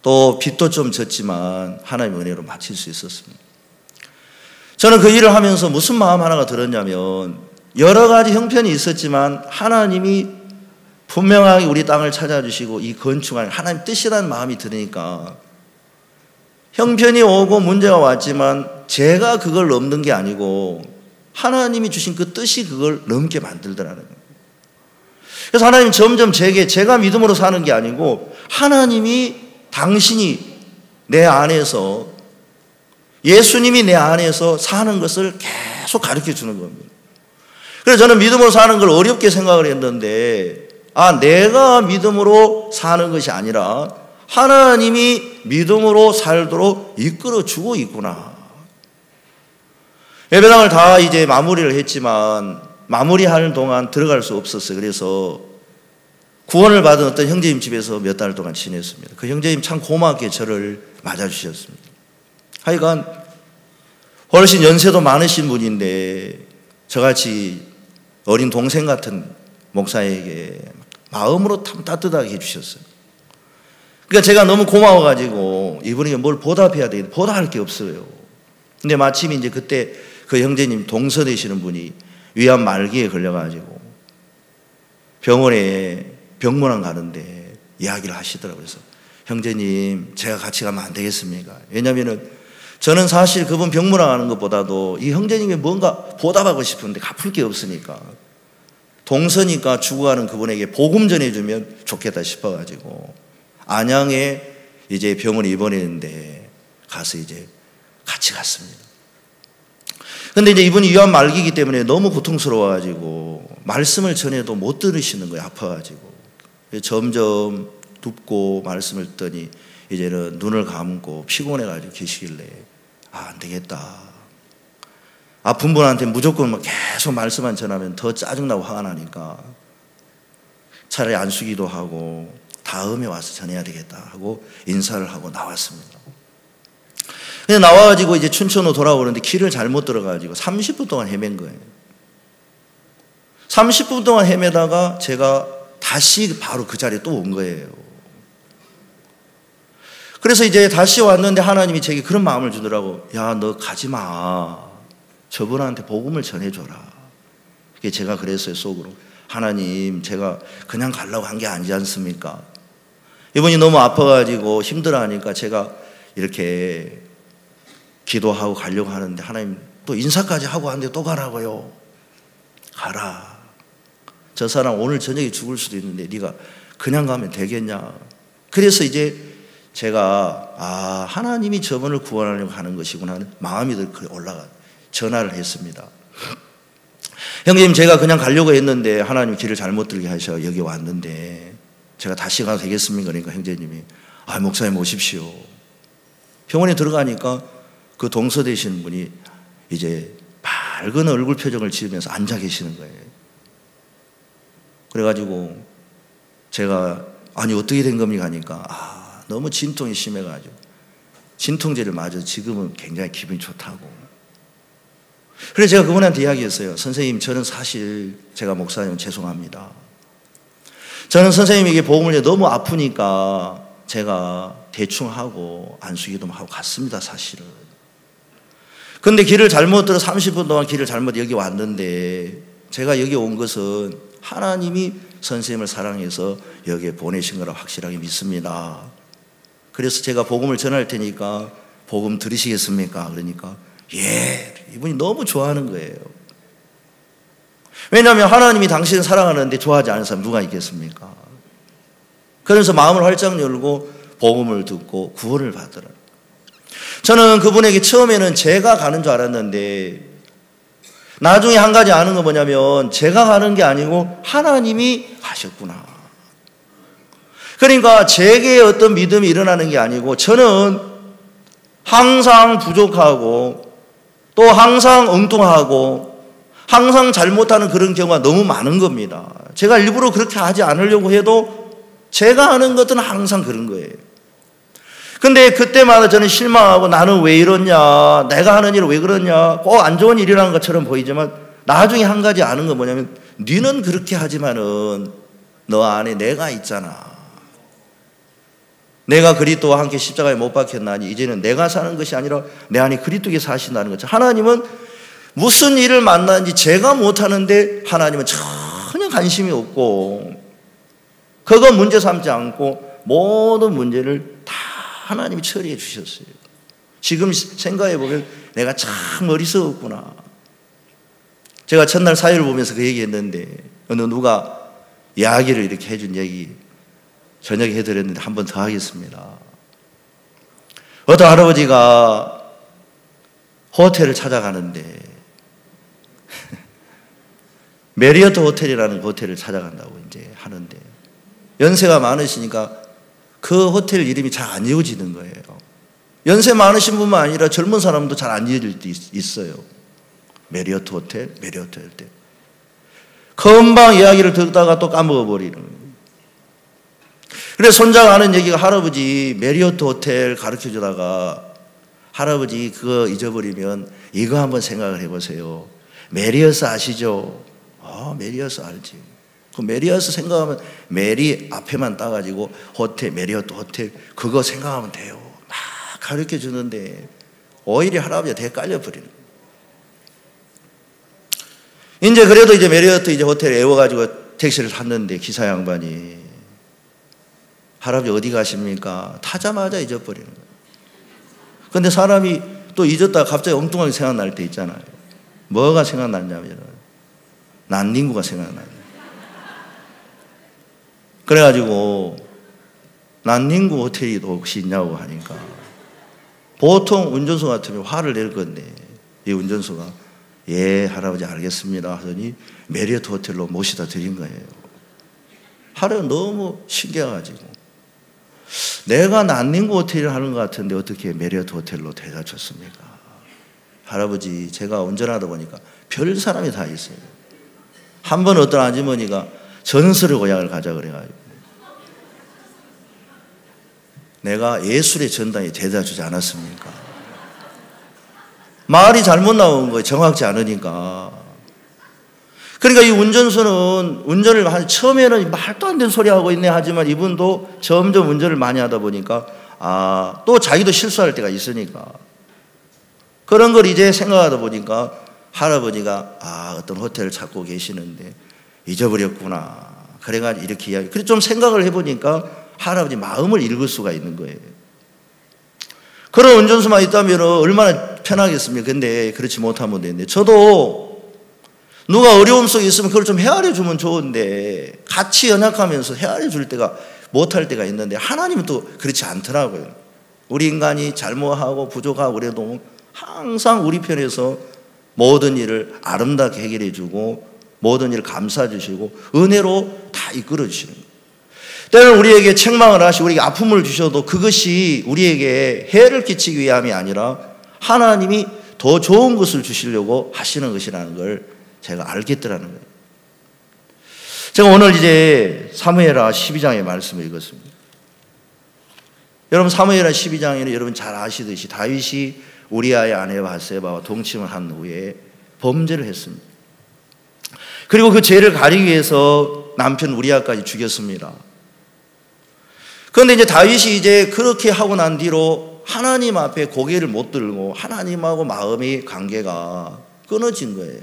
또 빚도 좀 졌지만 하나님의 은혜로 마칠 수 있었습니다. 저는 그 일을 하면서 무슨 마음 하나가 들었냐면, 여러 가지 형편이 있었지만 하나님이 분명하게 우리 땅을 찾아주시고 이 건축을 하나님 뜻이라는 마음이 들으니까, 형편이 오고 문제가 왔지만 제가 그걸 넘는 게 아니고 하나님이 주신 그 뜻이 그걸 넘게 만들더라는 거예요. 그래서 하나님 점점 제가 믿음으로 사는 게 아니고 하나님이, 당신이 내 안에서, 예수님이 내 안에서 사는 것을 계속 가르쳐 주는 겁니다. 그래서 저는 믿음으로 사는 걸 어렵게 생각을 했는데, 내가 믿음으로 사는 것이 아니라 하나님이 믿음으로 살도록 이끌어 주고 있구나. 예배당을 다 이제 마무리를 했지만 마무리하는 동안 들어갈 수 없었어요. 그래서 구원을 받은 어떤 형제님 집에서 몇 달 동안 지냈습니다. 그 형제님 참 고맙게 저를 맞아주셨습니다. 하여간 훨씬 연세도 많으신 분인데 저같이 어린 동생 같은 목사에게 마음으로 참 따뜻하게 해주셨어요. 그러니까 제가 너무 고마워가지고 이분에게 뭘 보답해야 되겠다. 보답할 게 없어요. 근데 마침 이제 그때 그 형제님 동서되시는 분이 위암 말기에 걸려가지고 병원에 병문안 가는데 이야기를 하시더라고요. 그래서 형제님 제가 같이 가면 안 되겠습니까? 왜냐면은 저는 사실 그분 병문안 가는 것보다도 이 형제님이 뭔가 보답하고 싶은데 갚을 게 없으니까 동서니까 죽어가는 그분에게 복음 전해주면 좋겠다 싶어가지고 안양에 이제 병원에 입원했는데 가서 이제 같이 갔습니다. 근데 이제 이분이 위암 말기이기 때문에 너무 고통스러워가지고 말씀을 전해도 못 들으시는 거예요. 아파가지고. 점점 눕고 말씀을 듣더니 이제는 눈을 감고 피곤해가지고 계시길래 안 되겠다. 아픈 분한테 무조건 막 계속 말씀만 전하면 더 짜증나고 화가 나니까 차라리 안수기도 하고 다음에 와서 전해야 되겠다 하고 인사를 하고 나왔습니다. 근데 나와가지고 이제 춘천으로 돌아오는데 길을 잘못 들어가지고 30분 동안 헤맨 거예요. 30분 동안 헤매다가 제가 다시 바로 그 자리에 또 온 거예요. 그래서 이제 다시 왔는데 하나님이 제게 그런 마음을 주더라고. 야, 너 가지 마. 저분한테 복음을 전해줘라. 그게 제가 그랬어요, 속으로. 하나님, 제가 그냥 가려고 한 게 아니지 않습니까? 이분이 너무 아파가지고 힘들어하니까 제가 이렇게 기도하고 가려고 하는데 하나님 또 인사까지 하고 하는데 또 가라고요. 가라. 저 사람 오늘 저녁에 죽을 수도 있는데 네가 그냥 가면 되겠냐. 그래서 이제 제가 하나님이 저분을 구원하려고 하는 것이구나 하는 마음이 올라가 전화를 했습니다. 형님 제가 그냥 가려고 했는데 하나님 길을 잘못 들게 하셔 여기 왔는데 제가 다시 가도 되겠습니까? 그러니까 형제님이 목사님 오십시오. 병원에 들어가니까 그 동서되시는 분이 이제 밝은 얼굴 표정을 지으면서 앉아 계시는 거예요. 그래가지고 제가 어떻게 된 겁니까? 하니까 너무 진통이 심해가지고 진통제를 맞아 지금은 굉장히 기분이 좋다고. 그래서 제가 그분한테 이야기했어요. 선생님 저는 사실 제가 목사님 죄송합니다. 저는 선생님에게 복음을 너무 아프니까 제가 대충 하고 안수기도 하고 갔습니다 사실은. 근데 길을 잘못 들어 30분 동안 길을 잘못 여기 왔는데 제가 여기 온 것은 하나님이 선생님을 사랑해서 여기에 보내신 거라 확실하게 믿습니다. 그래서 제가 복음을 전할 테니까 복음 들으시겠습니까? 그러니까 예, 이분이 너무 좋아하는 거예요. 왜냐하면 하나님이 당신을 사랑하는데 좋아하지 않는 사람 누가 있겠습니까? 그래서 마음을 활짝 열고 복음을 듣고 구원을 받으라. 저는 그분에게 처음에는 제가 가는 줄 알았는데 나중에 한 가지 아는 건 뭐냐면 제가 가는 게 아니고 하나님이 가셨구나. 그러니까 제게 어떤 믿음이 일어나는 게 아니고 저는 항상 부족하고 또 항상 엉뚱하고 항상 잘못하는 그런 경우가 너무 많은 겁니다. 제가 일부러 그렇게 하지 않으려고 해도 제가 하는 것은 항상 그런 거예요. 근데 그때마다 저는 실망하고 나는 왜 이러냐, 내가 하는 일은 왜 그러냐, 꼭 안 좋은 일이라는 것처럼 보이지만 나중에 한 가지 아는 건 뭐냐면 너는 그렇게 하지만은 너 안에 내가 있잖아. 내가 그리스도와 함께 십자가에 못 박혔나니 이제는 내가 사는 것이 아니라 내 안에 그리스도께서 사신다는 거죠. 하나님은 무슨 일을 만나는지 제가 못하는데 하나님은 전혀 관심이 없고 그거 문제 삼지 않고 모든 문제를 다 하나님이 처리해 주셨어요. 지금 생각해 보면 내가 참 어리석었구나. 제가 첫날 사회를 보면서 그 얘기했는데 어느 누가 이야기를 이렇게 해준 얘기 저녁에 해드렸는데 한 번 더 하겠습니다. 어떤 할아버지가 호텔을 찾아가는데 메리어트 호텔이라는 그 호텔을 찾아간다고 이제 하는데 연세가 많으시니까 그 호텔 이름이 잘 안 이어지는 거예요. 연세 많으신 분만 아니라 젊은 사람도 잘 안 이어질 때 있어요. 메리어트 호텔, 메리어트 호텔. 금방 이야기를 듣다가 또 까먹어버리는 거예요. 그래서 손자가 하는 얘기가 할아버지 메리어트 호텔 가르쳐주다가 할아버지 그거 잊어버리면 이거 한번 생각을 해보세요. 메리어스 아시죠? 메리어스 알지. 그 메리어스 생각하면 메리 앞에만 따가지고 호텔, 메리어트 호텔 그거 생각하면 돼요. 막 가르쳐 주는데 오히려 할아버지가 되게 깔려버리는 거예요. 이제 그래도 이제 메리어트 이제 호텔에 애워가지고 택시를 탔는데 기사 양반이 할아버지 어디 가십니까? 타자마자 잊어버리는 거예요. 근데 사람이 또 잊었다가 갑자기 엉뚱하게 생각날 때 있잖아요. 뭐가 생각났냐면 난닝구가 생각나요. 그래가지고 난닝구 호텔이 혹시 있냐고 하니까 보통 운전수 같으면 화를 낼 건데 이 운전수가 예 할아버지 알겠습니다 하더니 메리어트 호텔로 모시다 드린 거예요. 할아버지 너무 신기해가지고 내가 난닝구 호텔을 하는 것 같은데 어떻게 메리어트 호텔로 데려다 줬습니까? 할아버지 제가 운전하다 보니까 별 사람이 다 있어요. 한 번 어떤 아주머니가 전설의 고향을 가자 그래가지고 내가 예술의 전당에 데려다 주지 않았습니까? 말이 잘못 나온 거예요. 정확지 않으니까. 그러니까 이 운전수는 운전을 처음에는 말도 안 되는 소리 하고 있네 하지만 이분도 점점 운전을 많이 하다 보니까 또 자기도 실수할 때가 있으니까 그런 걸 이제 생각하다 보니까 할아버지가 어떤 호텔을 찾고 계시는데 잊어버렸구나. 그래가지고 이렇게 이야기. 그래서 좀 생각을 해보니까 할아버지 마음을 읽을 수가 있는 거예요. 그런 운전수만 있다면 얼마나 편하겠습니까? 근데 그렇지 못하면 되는데 저도 누가 어려움 속에 있으면 그걸 좀 헤아려 주면 좋은데 같이 연약하면서 헤아려 줄 때가 못할 때가 있는데 하나님은 또 그렇지 않더라고요. 우리 인간이 잘못하고 부족하고 그래도 항상 우리 편에서 모든 일을 아름답게 해결해 주고 모든 일을 감싸 주시고 은혜로 다 이끌어 주시는 거예요. 때로는 우리에게 책망을 하시고 우리에게 아픔을 주셔도 그것이 우리에게 해를 끼치기 위함이 아니라 하나님이 더 좋은 것을 주시려고 하시는 것이라는 걸 제가 알겠더라는 거예요. 제가 오늘 이제 사무엘하 12장의 말씀을 읽었습니다. 여러분 사무엘하 12장에는 여러분 잘 아시듯이 다윗이 우리아의 아내 바세바와 동침을 한 후에 범죄를 했습니다. 그리고 그 죄를 가리기 위해서 남편 우리아까지 죽였습니다. 그런데 이제 다윗이 이제 그렇게 하고 난 뒤로 하나님 앞에 고개를 못 들고 하나님하고 마음의 관계가 끊어진 거예요.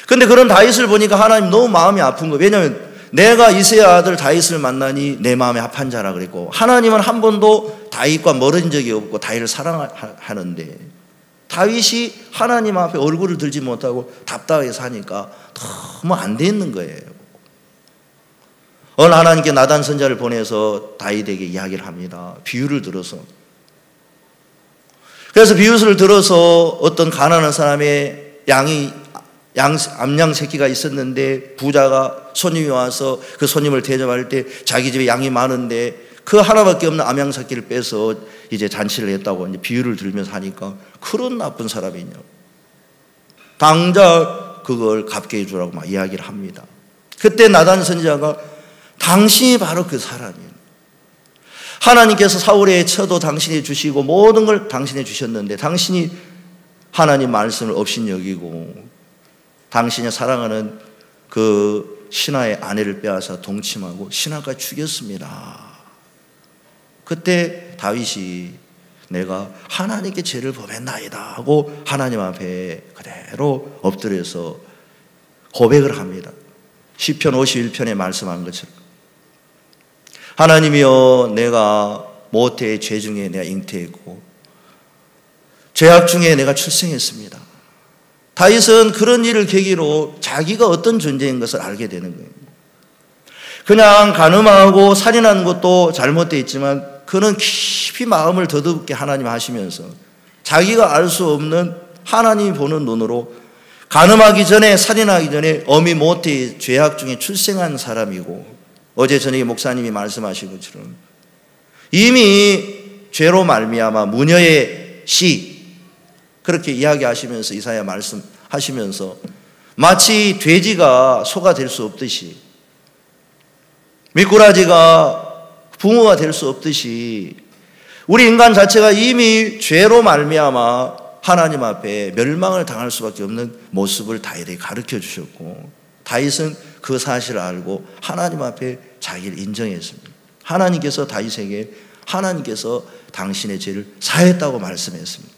그런데 그런 다윗을 보니까 하나님 너무 마음이 아픈 거예요. 왜냐하면 내가 이새의 아들 다윗을 만나니 내 마음에 합한 자라 그랬고 하나님은 한 번도 다윗과 멀어진 적이 없고 다윗을 사랑하는데 다윗이 하나님 앞에 얼굴을 들지 못하고 답답하게 사니까 너무 안 돼 있는 거예요. 어느 하나님께 나단 선지자를 보내서 다윗에게 이야기를 합니다. 비유를 들어서. 그래서 비유를 들어서 어떤 가난한 사람의 암양 새끼가 있었는데 부자가 손님이 와서 그 손님을 대접할 때 자기 집에 양이 많은데 그 하나밖에 없는 암양 새끼를 빼서 이제 잔치를 했다고 이제 비유를 들면서 하니까 그런 나쁜 사람이냐. 당장 그걸 갚게 해주라고 막 이야기를 합니다. 그때 나단 선지자가 당신이 바로 그 사람이에요. 하나님께서 사울의 처도 당신이 주시고 모든 걸 당신이 주셨는데 당신이 하나님 말씀을 업신여기고 당신이 사랑하는 그 신하의 아내를 빼앗아 동침하고 신하까지 죽였습니다. 그때 다윗이 내가 하나님께 죄를 범했나이다 하고 하나님 앞에 그대로 엎드려서 고백을 합니다. 시편 51편에 말씀한 것처럼 하나님이여 내가 모태의 죄 중에 내가 잉태했고 죄악 중에 내가 출생했습니다. 다윗은 그런 일을 계기로 자기가 어떤 존재인 것을 알게 되는 거예요. 그냥 간음하고 살인하는 것도 잘못되어 있지만 그는 깊이 마음을 더듬게 하나님 하시면서 자기가 알 수 없는 하나님이 보는 눈으로 간음하기 전에 살인하기 전에 어미 모태의 죄악 중에 출생한 사람이고 어제 저녁에 목사님이 말씀하신 것처럼 이미 죄로 말미암아 무녀의 씨 그렇게 이야기하시면서 이사야 말씀하시면서 마치 돼지가 소가 될 수 없듯이 미꾸라지가 붕어가 될 수 없듯이 우리 인간 자체가 이미 죄로 말미암아 하나님 앞에 멸망을 당할 수밖에 없는 모습을 다윗에게 가르쳐 주셨고, 다윗은 그 사실을 알고 하나님 앞에 자기를 인정했습니다. 하나님께서 다윗에게 하나님께서 당신의 죄를 사했다고 말씀했습니다.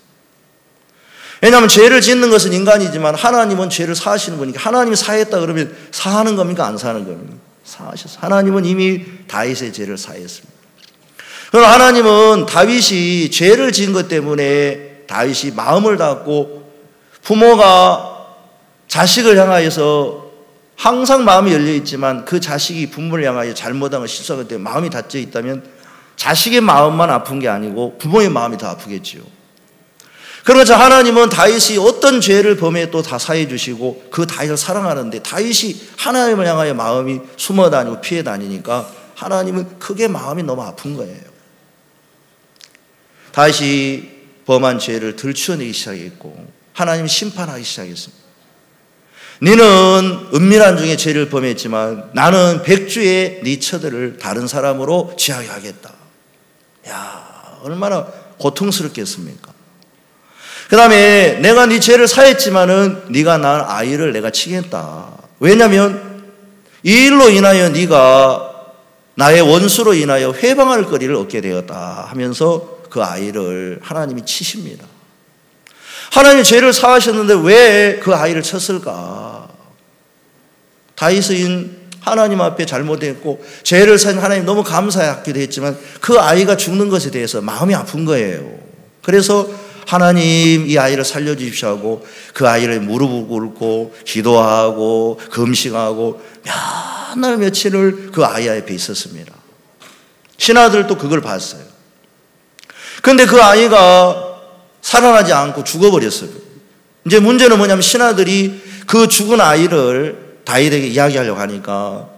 왜냐하면 죄를 짓는 것은 인간이지만 하나님은 죄를 사하시는 분이니까, 하나님이 사했다 그러면 사하는 겁니까? 안 사하는 겁니까? 사하셨어요. 하나님은 이미 다윗의 죄를 사했습니다. 그럼 하나님은 다윗이 죄를 지은 것 때문에 다윗이 마음을 닫고, 부모가 자식을 향하여서 항상 마음이 열려 있지만 그 자식이 부모를 향하여 잘못한 걸 실수한 것 때문에 마음이 닫혀 있다면 자식의 마음만 아픈 게 아니고 부모의 마음이 더 아프겠지요. 그러자 하나님은 다윗이 어떤 죄를 범해도 다 사해 주시고 그 다윗을 사랑하는데, 다윗이 하나님을 향하여 마음이 숨어 다니고 피해 다니니까 하나님은 크게 마음이 너무 아픈 거예요. 다윗이 범한 죄를 들추어내기 시작했고 하나님이 심판하기 시작했습니다. 너는 은밀한 중에 죄를 범했지만 나는 백주에 네 처들을 다른 사람으로 취하게 하겠다. 야, 얼마나 고통스럽겠습니까? 그 다음에 내가 네 죄를 사했지만은 네가 낳은 아이를 내가 치겠다. 왜냐하면 이 일로 인하여 네가 나의 원수로 인하여 회방할 거리를 얻게 되었다 하면서 그 아이를 하나님이 치십니다. 하나님이 죄를 사하셨는데 왜 그 아이를 쳤을까? 다윗은 하나님 앞에 잘못했고 죄를 산 하나님 너무 감사하기도 했지만 그 아이가 죽는 것에 대해서 마음이 아픈 거예요. 그래서 하나님 이 아이를 살려주십시오 하고 그 아이를 무릎을 꿇고 기도하고 금식하고 몇 날 며칠을 그 아이 앞에 있었습니다. 신하들도 그걸 봤어요. 그런데 그 아이가 살아나지 않고 죽어버렸어요. 이제 문제는 뭐냐면 신하들이 그 죽은 아이를 다윗에게 이야기하려고 하니까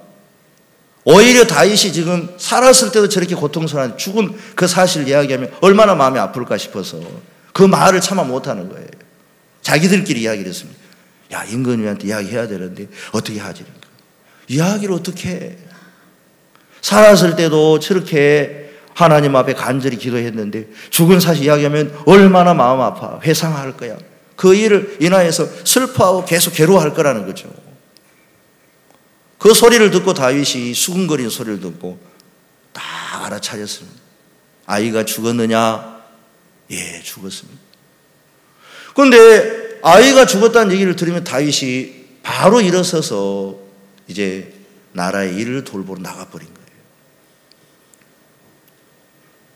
오히려 다윗이 지금 살았을 때도 저렇게 고통스러운 죽은 그 사실을 이야기하면 얼마나 마음이 아플까 싶어서 그 말을 참아 못하는 거예요. 자기들끼리 이야기를 했습니다. 야, 임금님한테 이야기해야 되는데 어떻게 하지? 이야기를 어떻게 해? 살았을 때도 저렇게 하나님 앞에 간절히 기도했는데 죽은 사실 이야기하면 얼마나 마음 아파 회상할 거야. 그 일을 인하여서 슬퍼하고 계속 괴로워할 거라는 거죠. 그 소리를 듣고 다윗이 수근거리는 소리를 듣고 딱 알아차렸습니다. 아이가 죽었느냐? 예, 죽었습니다. 그런데 아이가 죽었다는 얘기를 들으면 다윗이 바로 일어서서 이제 나라의 일을 돌보러 나가버린 거예요.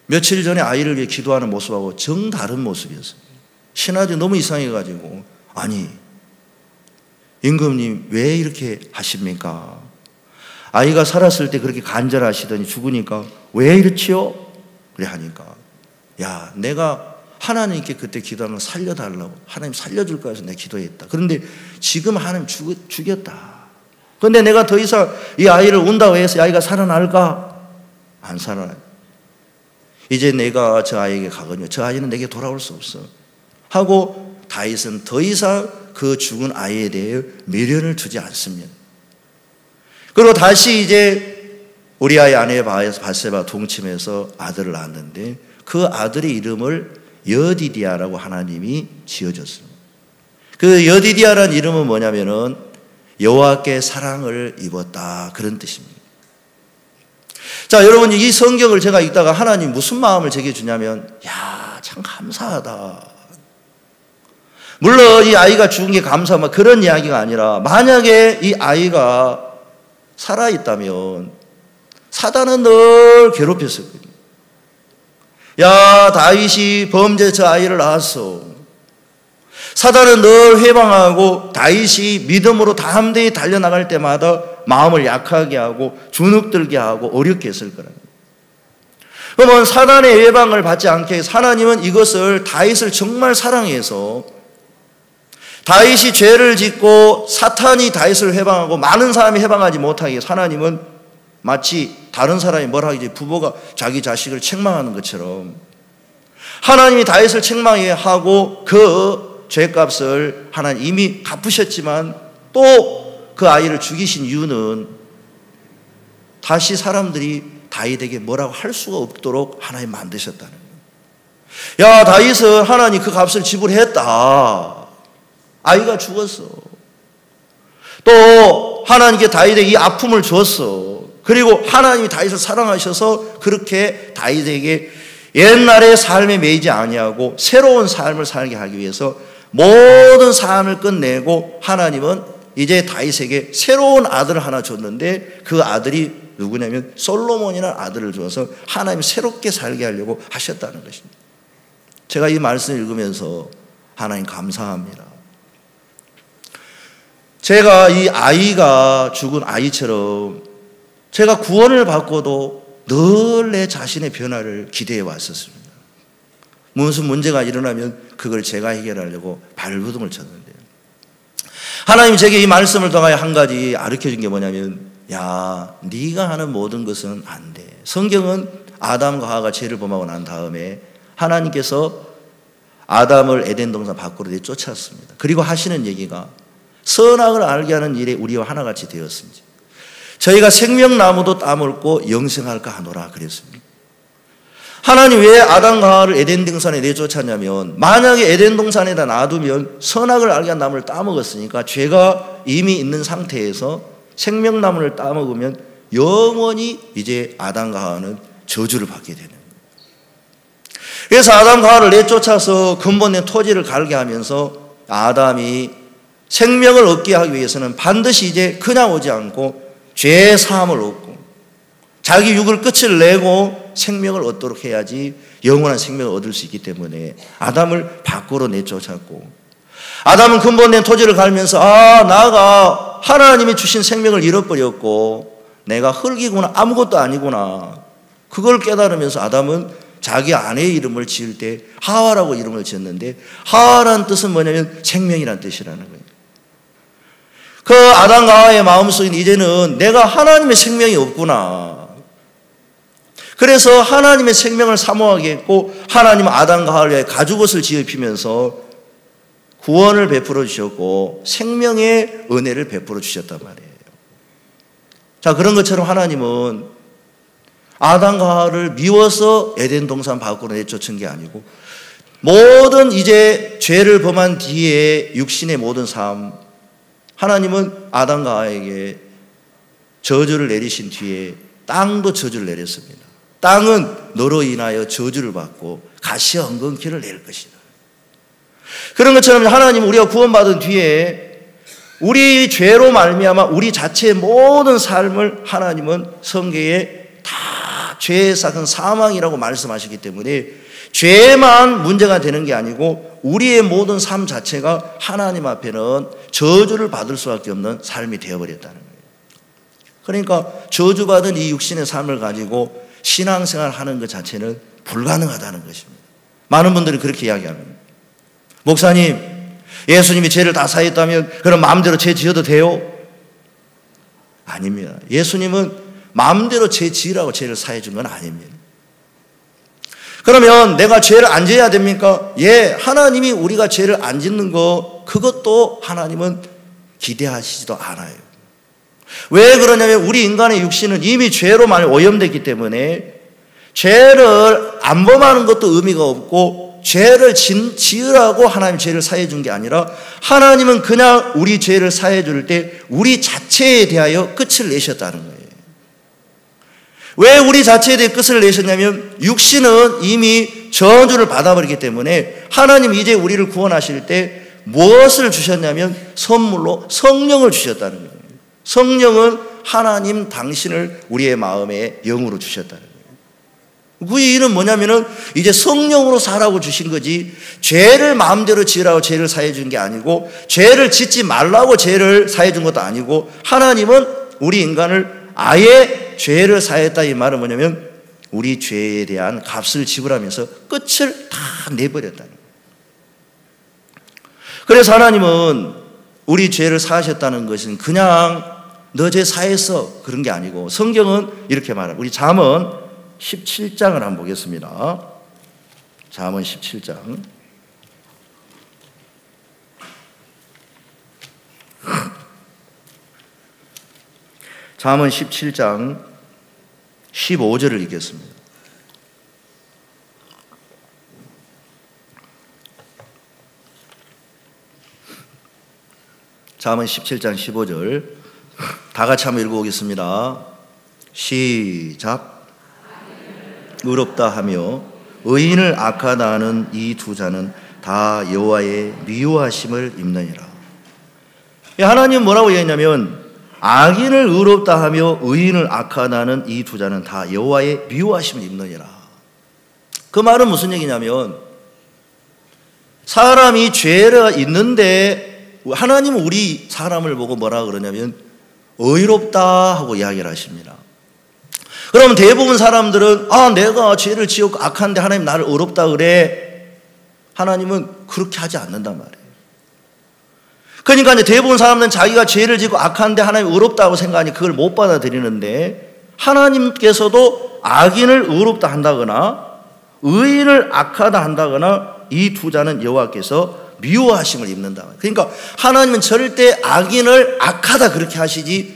며칠 전에 아이를 위해 기도하는 모습하고 정다른 모습이었어요. 신하들이 너무 이상해가지고, 아니 임금님 왜 이렇게 하십니까? 아이가 살았을 때 그렇게 간절하시더니 죽으니까 왜 이렇지요? 그래 하니까, 야, 내가 하나님께 그때 기도하는 거 살려달라고, 하나님 살려줄 거여서 내가 기도했다. 그런데 지금 하나님 죽였다. 그런데 내가 더 이상 이 아이를 운다고 해서 이 아이가 살아날까? 안 살아나요. 이제 내가 저 아이에게 가거든요. 저 아이는 내게 돌아올 수 없어 하고 다윗은 더 이상 그 죽은 아이에 대해 미련을 두지 않습니다. 그리고 다시 이제 우리아의 아내 밧세바 동침해서 아들을 낳았는데 그 아들의 이름을 여디디아라고 하나님이 지어줬습니다. 그 여디디아라는 이름은 뭐냐면은 여호와께 사랑을 입었다, 그런 뜻입니다. 자, 여러분, 이 성경을 제가 읽다가 하나님 무슨 마음을 제게 주냐면, 야, 참 감사하다. 물론 이 아이가 죽은 게 감사하면 그런 이야기가 아니라, 만약에 이 아이가 살아있다면 사단은 늘 괴롭혔을 거예요. 야, 다윗이 범죄 저 아이를 낳았어. 사단은 늘 회방하고 다윗이 믿음으로 담대히 달려나갈 때마다 마음을 약하게 하고 주눅들게 하고 어렵게 했을 거라는 거예요. 그러면 사단의 회방을 받지 않게 해서 하나님은 이것을 다윗을 정말 사랑해서 다윗이 죄를 짓고 사탄이 다윗을 회방하고 많은 사람이 회방하지 못하게 해서 하나님은 마치 다른 사람이 뭐라 하지, 부모가 자기 자식을 책망하는 것처럼 하나님이 다윗을 책망해 하고 그 죄값을 하나님 이미 갚으셨지만 또 그 아이를 죽이신 이유는 다시 사람들이 다윗에게 뭐라고 할 수가 없도록 하나님 만드셨다는 거예요. 야, 다윗은 하나님 그 값을 지불했다. 아이가 죽었어. 또 하나님께 다윗에게 이 아픔을 줬어. 그리고 하나님이 다윗을 사랑하셔서 그렇게 다윗에게 옛날의 삶에 매이지 아니하고 새로운 삶을 살게 하기 위해서 모든 삶을 끝내고 하나님은 이제 다윗에게 새로운 아들을 하나 줬는데 그 아들이 누구냐면 솔로몬이라는 아들을 줘서 하나님이 새롭게 살게 하려고 하셨다는 것입니다. 제가 이 말씀을 읽으면서 하나님 감사합니다. 제가 이 아이가 죽은 아이처럼 제가 구원을 받고도 늘 내 자신의 변화를 기대해 왔었습니다. 무슨 문제가 일어나면 그걸 제가 해결하려고 발버둥을 쳤는데요. 하나님 제게 이 말씀을 통하여 한 가지 가르쳐준 게 뭐냐면, 야, 네가 하는 모든 것은 안 돼. 성경은 아담과 하와가 죄를 범하고 난 다음에 하나님께서 아담을 에덴 동산 밖으로 내쫓았습니다. 그리고 하시는 얘기가 선악을 알게 하는 일에 우리와 하나같이 되었습니다. 저희가 생명나무도 따먹고 영생할까 하노라 그랬습니다. 하나님 왜 아담과 하와를 에덴 동산에 내쫓았냐면, 만약에 에덴 동산에다 놔두면 선악을 알게 한 나무를 따먹었으니까 죄가 이미 있는 상태에서 생명나무를 따먹으면 영원히 이제 아담과 하와는 저주를 받게 되는 거예요. 그래서 아담과 하와를 내쫓아서 근본된 토지를 갈게 하면서 아담이 생명을 얻게 하기 위해서는 반드시 이제 그냥 오지 않고 죄 사함을 얻고 자기 육을 끝을 내고 생명을 얻도록 해야지 영원한 생명을 얻을 수 있기 때문에 아담을 밖으로 내쫓았고, 아담은 근본된 토지를 갈면서 나가 하나님이 주신 생명을 잃어버렸고 내가 흙이구나, 아무것도 아니구나, 그걸 깨달으면서 아담은 자기 아내의 이름을 지을 때 하와라고 이름을 지었는데, 하와라는 뜻은 뭐냐면 생명이란 뜻이라는 거예요. 그 아담과 하와의 마음속에 이제는 내가 하나님의 생명이 없구나. 그래서 하나님의 생명을 사모하게 했고, 하나님은 아담과 하와를 위해 가죽옷을 지으시면서 구원을 베풀어 주셨고 생명의 은혜를 베풀어 주셨단 말이에요. 자, 그런 것처럼 하나님은 아담과 하와를 미워서 에덴 동산 밖으로 내쫓은 게 아니고, 모든 이제 죄를 범한 뒤에 육신의 모든 삶, 하나님은 아담과 하와에게 저주를 내리신 뒤에 땅도 저주를 내렸습니다. 땅은 너로 인하여 저주를 받고 가시와 엉겅퀴를 낼 것이다. 그런 것처럼 하나님은 우리가 구원받은 뒤에 우리 죄로 말미암아 우리 자체의 모든 삶을 하나님은 성경에 다 죄의 삭은 사망이라고 말씀하시기 때문에 죄만 문제가 되는 게 아니고 우리의 모든 삶 자체가 하나님 앞에는 저주를 받을 수밖에 없는 삶이 되어버렸다는 거예요. 그러니까 저주받은 이 육신의 삶을 가지고 신앙생활 하는 것 자체는 불가능하다는 것입니다. 많은 분들이 그렇게 이야기합니다. 목사님, 예수님이 죄를 다 사했다면 그럼 마음대로 죄 지어도 돼요? 아닙니다. 예수님은 마음대로 죄 지으라고 죄를 사해 준 건 아닙니다. 그러면 내가 죄를 안 지어야 됩니까? 예, 하나님이 우리가 죄를 안 짓는 거, 그것도 하나님은 기대하시지도 않아요. 왜 그러냐면 우리 인간의 육신은 이미 죄로 많이 오염됐기 때문에 죄를 안 범하는 것도 의미가 없고, 죄를 지으라고 하나님 죄를 사해 준 게 아니라 하나님은 그냥 우리 죄를 사해 줄 때 우리 자체에 대하여 끝을 내셨다는 거예요. 왜 우리 자체에 대해 끝을 내셨냐면 육신은 이미 저주를 받아버리기 때문에 하나님이 이제 우리를 구원하실 때 무엇을 주셨냐면 선물로 성령을 주셨다는 거예요. 성령은 하나님 당신을 우리의 마음에 영으로 주셨다는 거예요. 그 일은 뭐냐면은 이제 성령으로 살라고 주신 거지, 죄를 마음대로 지으라고 죄를 사해 준 게 아니고, 죄를 짓지 말라고 죄를 사해 준 것도 아니고, 하나님은 우리 인간을 아예 죄를 사했다. 이 말은 뭐냐면 우리 죄에 대한 값을 지불하면서 끝을 다 내버렸다는 거예요. 그래서 하나님은 우리 죄를 사하셨다는 것은 그냥 너 죄 사했어 그런 게 아니고, 성경은 이렇게 말합니다. 우리 잠언 17장을 한번 보겠습니다. 잠언 17장. 잠언 17장 15절을 읽겠습니다. 잠언 17장 15절 다 같이 한번 읽어보겠습니다. 시작. 의롭다 하며 의인을 악하다 하는 이 두 자는 다 여호와의 미워하심을 입느니라. 하나님 뭐라고 얘기했냐면 악인을 의롭다 하며 의인을 악하다 하는 이 두 자는 다 여호와의 미워하심을 입느니라. 그 말은 무슨 얘기냐면 사람이 죄가 있는데 하나님은 우리 사람을 보고 뭐라 그러냐면 의롭다 하고 이야기를 하십니다. 그러면 대부분 사람들은 내가 죄를 지었고 악한데 하나님 나를 의롭다 그래. 하나님은 그렇게 하지 않는단 말이에요. 그러니까 이제 대부분 사람들은 자기가 죄를 짓고 악한데 하나님 의롭다고 생각하니 그걸 못 받아들이는데 하나님께서도 악인을 의롭다 한다거나 의인을 악하다 한다거나 이 두 자는 여호와께서 미워하심을 입는다. 그러니까 하나님은 절대 악인을 악하다 그렇게 하시지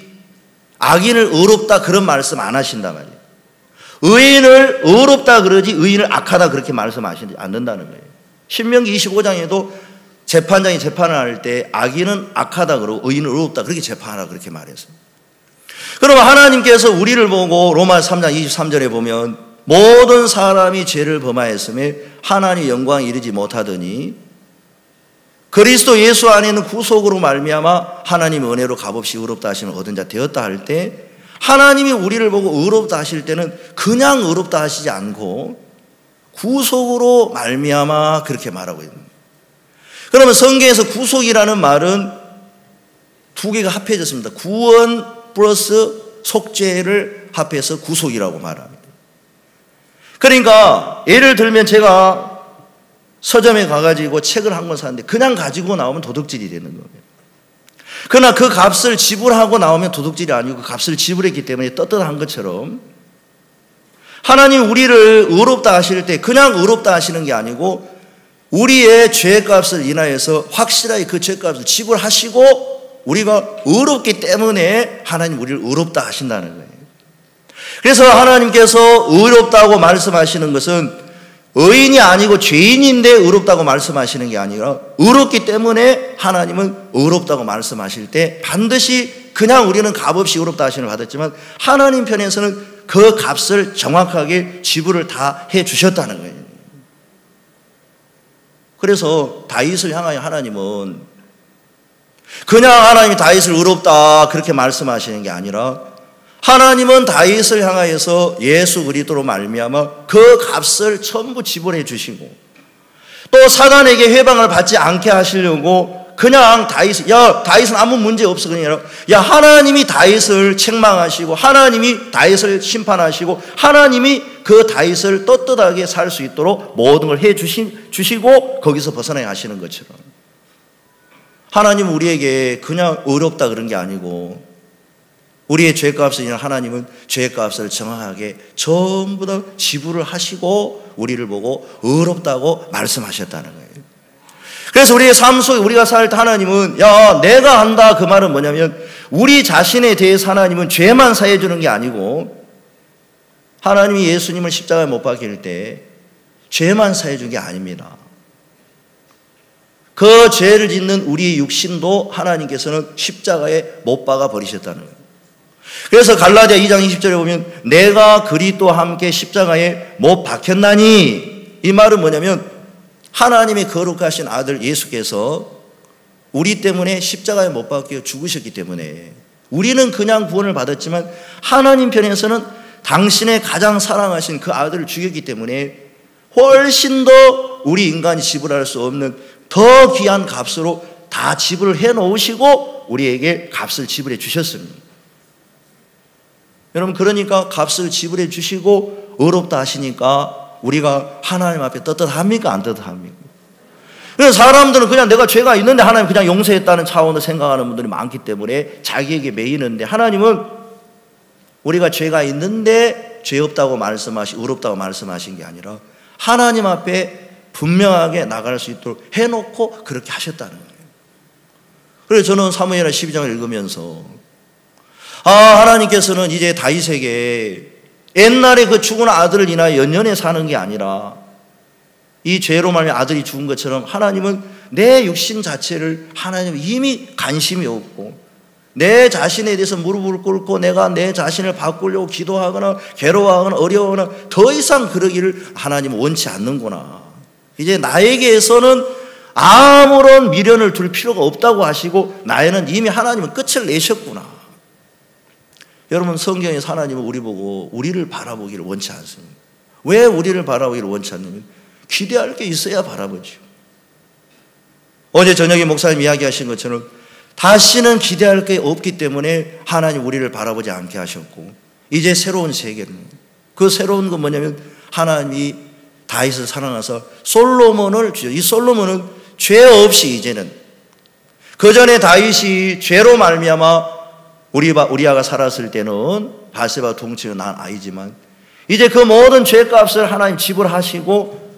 악인을 의롭다 그런 말씀 안 하신단 말이에요. 의인을 의롭다 그러지 의인을 악하다 그렇게 말씀하시지 않는다는 거예요. 신명기 25장에도 재판장이 재판을 할 때 악인은 악하다 그러고 의인은 의롭다 그렇게 재판하라 그렇게 말했어요. 그러면 하나님께서 우리를 보고 로마 3장 23절에 보면 모든 사람이 죄를 범하였음에 하나님의 영광에 이르지 못하더니 그리스도 예수 안에 있는 구속으로 말미암아 하나님의 은혜로 값없이 의롭다 하심을 얻은 자 되었다 할 때 하나님이 우리를 보고 의롭다 하실 때는 그냥 의롭다 하시지 않고 구속으로 말미암아 그렇게 말하고 있는 거예요. 그러면 성경에서 구속이라는 말은 두 개가 합해졌습니다. 구원 플러스 속죄를 합해서 구속이라고 말합니다. 그러니까 예를 들면 제가 서점에 가가지고 책을 한 권 샀는데 그냥 가지고 나오면 도둑질이 되는 거예요. 그러나 그 값을 지불하고 나오면 도둑질이 아니고 그 값을 지불했기 때문에 떳떳한 것처럼 하나님 우리를 의롭다 하실 때 그냥 의롭다 하시는 게 아니고 우리의 죄값을 인하여서 확실하게 그 죄값을 지불하시고 우리가 의롭기 때문에 하나님 우리를 의롭다 하신다는 거예요. 그래서 하나님께서 의롭다고 말씀하시는 것은 의인이 아니고 죄인인데 의롭다고 말씀하시는 게 아니라 의롭기 때문에 하나님은 의롭다고 말씀하실 때 반드시 그냥 우리는 값없이 의롭다 하심을 받았지만 하나님 편에서는 그 값을 정확하게 지불을 다 해주셨다는 거예요. 그래서 다윗을 향하여 하나님은 그냥 하나님이 다윗을 의롭다 그렇게 말씀하시는 게 아니라 하나님은 다윗을 향하여서 예수 그리스도로 말미암아 그 값을 전부 지불해 주시고 또 사단에게 회방을 받지 않게 하시려고 그냥 다윗은 아무 문제 없어 그냥 하나님이 다윗을 책망하시고 하나님이 다윗을 심판하시고 하나님이 그 다윗을 떳떳하게 살 수 있도록 모든 걸 해 주시고 거기서 벗어나게 하시는 것처럼 하나님은 우리에게 그냥 의롭다 그런 게 아니고 우리의 죄값을 인한 하나님은 죄값을 정확하게 전부 다 지불을 하시고 우리를 보고 의롭다고 말씀하셨다는 거예요. 그래서 우리의 삶 속에 우리가 살 때 하나님은 내가 한다 그 말은 뭐냐면 우리 자신에 대해서 하나님은 죄만 사해 주는 게 아니고 하나님이 예수님을 십자가에 못 박힐 때 죄만 사해 준 게 아닙니다. 그 죄를 짓는 우리 육신도 하나님께서는 십자가에 못 박아 버리셨다는 거예요. 그래서 갈라디아 2장 20절에 보면 내가 그리스도와 함께 십자가에 못 박혔나니 이 말은 뭐냐면 하나님의 거룩하신 아들 예수께서 우리 때문에 십자가에 못 박혀 죽으셨기 때문에 우리는 그냥 구원을 받았지만 하나님 편에서는 당신의 가장 사랑하신 그 아들을 죽였기 때문에 훨씬 더 우리 인간이 지불할 수 없는 더 귀한 값으로 다 지불을 해놓으시고 우리에게 값을 지불해 주셨습니다. 여러분 그러니까 값을 지불해 주시고 의롭다 하시니까 우리가 하나님 앞에 떳떳합니까? 안 떳떳합니까? 그래서 사람들은 그냥 내가 죄가 있는데 하나님 그냥 용서했다는 차원으로 생각하는 분들이 많기 때문에 자기에게 매이는데 하나님은 우리가 죄가 있는데 죄 없다고 말씀하시고 의롭다고 말씀하신 게 아니라 하나님 앞에 분명하게 나갈 수 있도록 해놓고 그렇게 하셨다는 거예요. 그래서 저는 사무엘하 12장을 읽으면서 하나님께서는 이제 다윗에게 옛날에 그 죽은 아들을 인하여 연연해 사는 게 아니라 이 죄로 말미암아 아들이 죽은 것처럼 하나님은 내 육신 자체를 하나님 이미 관심이 없고 내 자신에 대해서 무릎을 꿇고 내가 내 자신을 바꾸려고 기도하거나 괴로워하거나 어려워하거나 더 이상 그러기를 하나님은 원치 않는구나. 이제 나에게서는 아무런 미련을 둘 필요가 없다고 하시고 나에는 이미 하나님은 끝을 내셨구나. 여러분, 성경에서 하나님은 우리 보고 우리를 바라보기를 원치 않습니다. 왜 우리를 바라보기를 원치 않냐면 기대할 게 있어야 바라보죠. 어제 저녁에 목사님 이야기하신 것처럼 다시는 기대할 게 없기 때문에 하나님 우리를 바라보지 않게 하셨고 이제 새로운 세계는, 그 새로운 건 뭐냐면 하나님이 다윗을 사랑하사 솔로몬을 주죠. 이 솔로몬은 죄 없이 이제는, 그 전에 다윗이 죄로 말미암아 우리아가 살았을 때는 바세바 동치는 난 아이지만 이제 그 모든 죄값을 하나님 지불하시고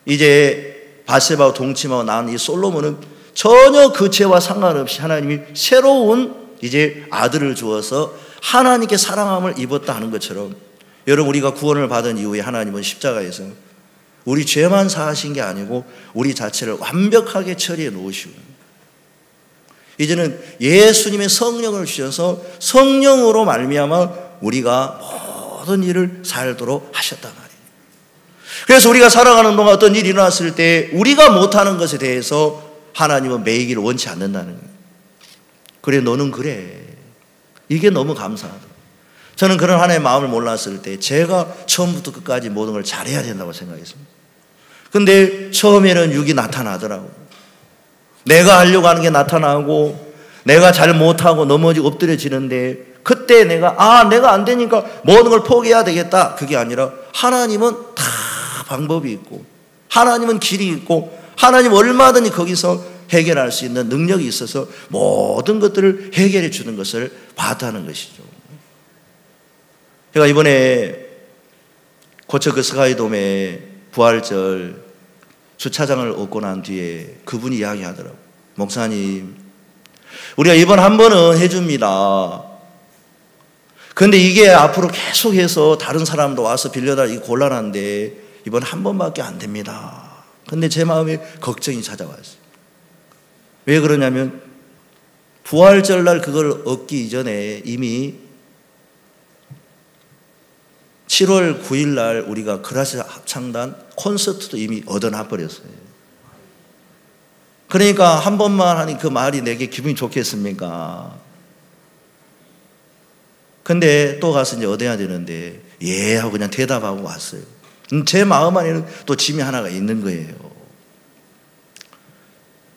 이제 바세바와 동침하고 난 이 솔로몬은 전혀 그 죄와 상관없이 하나님이 새로운 이제 아들을 주어서 하나님께 사랑함을 입었다 하는 것처럼, 여러분, 우리가 구원을 받은 이후에 하나님은 십자가에서 우리 죄만 사하신 게 아니고 우리 자체를 완벽하게 처리해 놓으시고 이제는 예수님의 성령을 주셔서 성령으로 말미암아 우리가 모든 일을 살도록 하셨단 말이에요. 그래서 우리가 살아가는 동안 어떤 일이 일어났을 때 우리가 못하는 것에 대해서 하나님은 매이기를 원치 않는다는 거예요. 그래, 너는 그래. 이게 너무 감사하다. 저는 그런 하나님의 마음을 몰랐을 때 제가 처음부터 끝까지 모든 걸 잘해야 된다고 생각했습니다. 근데 처음에는 육이 나타나더라고요. 내가 하려고 하는 게 나타나고 내가 잘 못하고 넘어지고 엎드려지는데 그때 내가 안 되니까 모든 걸 포기해야 되겠다. 그게 아니라 하나님은 다 방법이 있고 하나님은 길이 있고 하나님 얼마든지 거기서 해결할 수 있는 능력이 있어서 모든 것들을 해결해 주는 것을 봤다는 것이죠. 제가 이번에 고척 그 스카이돔에 부활절 주차장을 얻고 난 뒤에 그분이 이야기하더라고요. 목사님, 우리가 이번 한 번은 해줍니다. 그런데 이게 앞으로 계속해서 다른 사람도 와서 빌려달라, 이게 곤란한데 이번 한 번밖에 안 됩니다. 근데 제 마음에 걱정이 찾아왔어요. 왜 그러냐면 부활절날 그걸 얻기 이전에 이미 7월 9일날 우리가 그라스 합창단 콘서트도 이미 얻어놔 버렸어요. 그러니까 한 번만 하니 그 말이 내게 기분이 좋겠습니까? 근데 또 가서 이제 얻어야 되는데 예 하고 그냥 대답하고 왔어요. 제 마음 안에는 또 짐이 하나가 있는 거예요.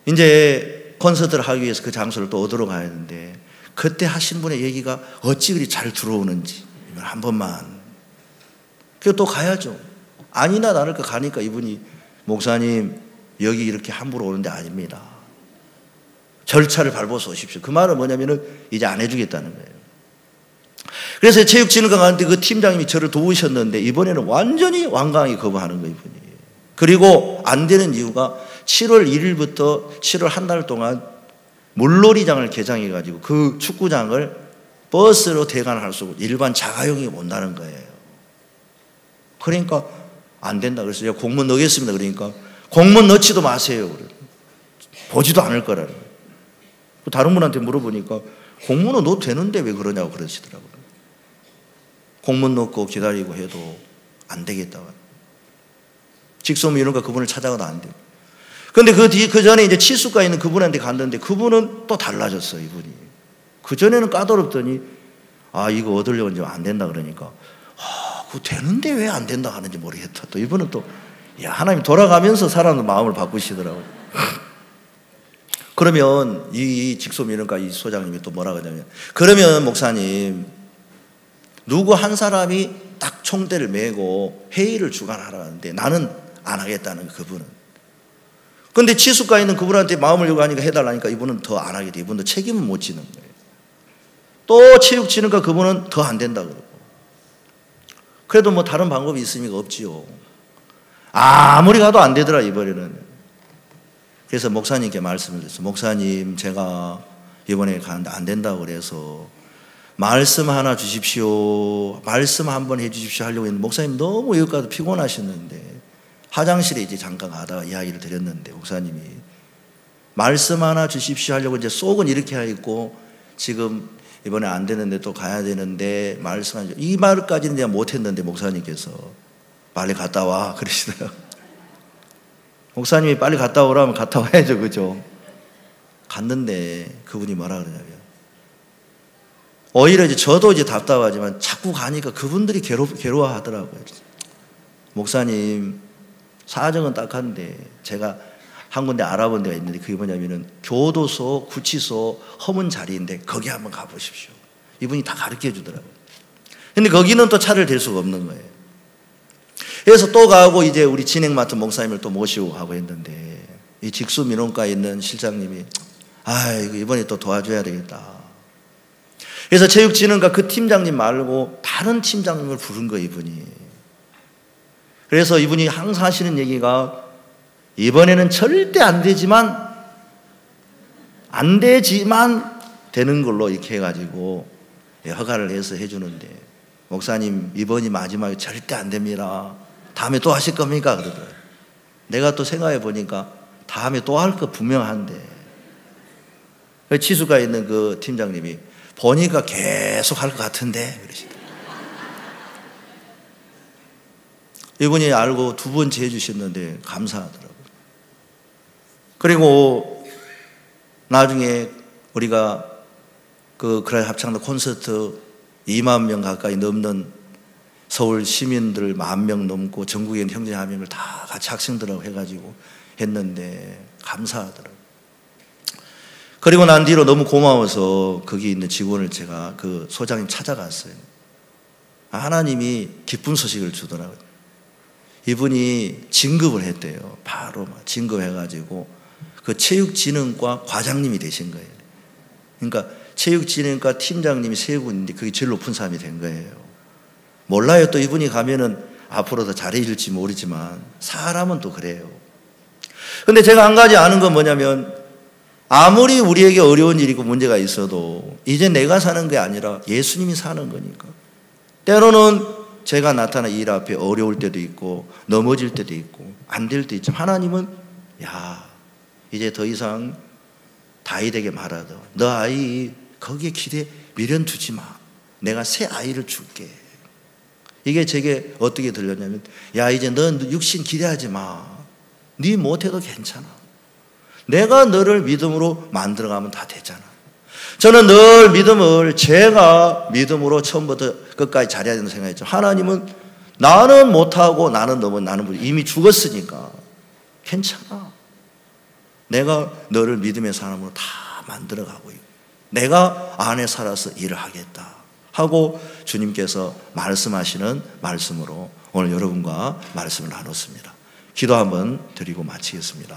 이제 콘서트를 하기 위해서 그 장소를 또 얻으러 가야 하는데 그때 하신 분의 얘기가 어찌 그리 잘 들어오는지 한 번만. 그래서 또 가야죠. 아니나 다를까 가니까 이분이 목사님 여기 이렇게 함부로 오는 데 아닙니다. 절차를 밟아서 오십시오. 그 말은 뭐냐면은 이제 안 해주겠다는 거예요. 그래서 체육진흥과 가는데 그 팀장님이 저를 도우셨는데 이번에는 완전히 완강히 거부하는 거예요, 이분이. 그리고 안 되는 이유가 7월 1일부터 7월 한 달 동안 물놀이장을 개장해가지고 그 축구장을 버스로 대관할 수 없고 일반 자가용이 온다는 거예요. 그러니까 안 된다. 그래서 제가 공문 넣겠습니다. 그러니까 공문 넣지도 마세요. 보지도 않을 거라는 거예요. 다른 분한테 물어보니까 공문은 넣어도 되는데 왜 그러냐고 그러시더라고요. 공문 넣고 기다리고 해도 안 되겠다고. 직소문 이런 거 그분을 찾아가도 안 돼요. 근데 그 전에 이제 치수가 있는 그분한테 갔는데 그분은 또 달라졌어요, 이분이. 그 전에는 까다롭더니 이거 얻으려고 이제 안 된다 그러니까 그거 되는데 왜 안 된다 하는지 모르겠다. 또 이분은 또 하나님 돌아가면서 사람의 마음을 바꾸시더라고요. 그러면 이 직소민원과 이 소장님이 또 뭐라고 하냐면 그러면 목사님 누구 한 사람이 딱 총대를 메고 회의를 주관하라는데 나는 안 하겠다는 거예요, 그분은. 근데 치수가 있는 그분한테 마음을 요구하니까 해달라니까 이분은 더 안 하게 돼. 이분도 책임은 못 지는 거예요. 또 체육진흥과 그분은 더 안 된다 그러고. 그래도 뭐 다른 방법이 있습니까? 없지요. 아무리 가도 안 되더라 이번에는. 그래서 목사님께 말씀을 드렸어요. 목사님, 제가 이번에 가는데 안 된다고 그래서 말씀 하나 주십시오. 말씀 한번 해 주십시오 하려고 했는데 목사님 너무 여기까지 피곤하셨는데 화장실에 이제 잠깐 가다가 이야기를 드렸는데 목사님이 말씀 하나 주십시오 하려고 이제 속은 이렇게 하 있고 지금 이번에 안 되는데 또 가야 되는데 말씀하죠. 이 말까지는 내가 못했는데 목사님께서 빨리 갔다 와 그러시더라고요. 목사님이 빨리 갔다 오라면 갔다 와야죠, 그죠? 갔는데 그분이 뭐라 그러냐면 오히려 이제 저도 이제 답답하지만 자꾸 가니까 그분들이 괴로워하더라고요. 목사님 사정은 딱한데 제가 한 군데 알아본 데가 있는데 그게 뭐냐면은 교도소, 구치소 허문 자리인데 거기 한번 가보십시오. 이분이 다 가르쳐 주더라고요. 근데 거기는 또 차를 댈 수가 없는 거예요. 그래서 또 가고 이제 우리 진행 맡은 목사님을 또 모시고 가고 했는데 이 직수민원과에 있는 실장님이 이번에 또 도와줘야 되겠다. 그래서 체육진흥과 그 팀장님 말고 다른 팀장님을 부른 거예요, 이분이. 그래서 이분이 항상 하시는 얘기가 이번에는 절대 안 되지만 되는 걸로 이렇게 해가지고 허가를 해서 해주는데 목사님 이번이 마지막에 절대 안 됩니다. 다음에 또 하실 겁니까? 그러더라고요. 내가 또 생각해 보니까 다음에 또 할 거 분명한데 치수가 있는 그 팀장님이 보니까 계속 할 것 같은데 그러시더라고요. 이분이 알고 두 번째 해주셨는데 감사하더라고요. 그리고 나중에 우리가 그 그라이 합창단 콘서트 2만 명 가까이 넘는 서울 시민들 10,000명 넘고 전국에 있는 형제자매를 다 같이 학생들하고 해가지고 했는데 감사하더라고요. 그리고 난 뒤로 너무 고마워서 거기 있는 직원을 제가 그 소장님 찾아갔어요. 하나님이 기쁜 소식을 주더라고요. 이분이 진급을 했대요. 바로 진급해가지고 그 체육진흥과 과장님이 되신 거예요. 그러니까 체육진흥과 팀장님이 세 분인데 그게 제일 높은 사람이 된 거예요. 몰라요. 또 이분이 가면은 앞으로 더 잘해질지 모르지만 사람은 또 그래요. 근데 제가 한 가지 아는 건 뭐냐면 아무리 우리에게 어려운 일이고 문제가 있어도 이제 내가 사는 게 아니라 예수님이 사는 거니까. 때로는 제가 나타난 일 앞에 어려울 때도 있고 넘어질 때도 있고 안 될 때도 있지만 하나님은 이제 더 이상 다윗에게 말하더 너 아이 거기에 기대 미련 두지 마. 내가 새 아이를 줄게. 이게 제게 어떻게 들렸냐면 이제 너 육신 기대하지 마. 네 못해도 괜찮아. 내가 너를 믿음으로 만들어가면 다 되잖아. 저는 늘 믿음을 제가 믿음으로 처음부터 끝까지 잘해야 된다고 생각했죠. 하나님은 나는 못하고 나는 이미 죽었으니까 괜찮아. 내가 너를 믿음의 사람으로 다 만들어가고 있고 내가 안에 살아서 일을 하겠다 하고 주님께서 말씀하시는 말씀으로 오늘 여러분과 말씀을 나눴습니다. 기도 한번 드리고 마치겠습니다.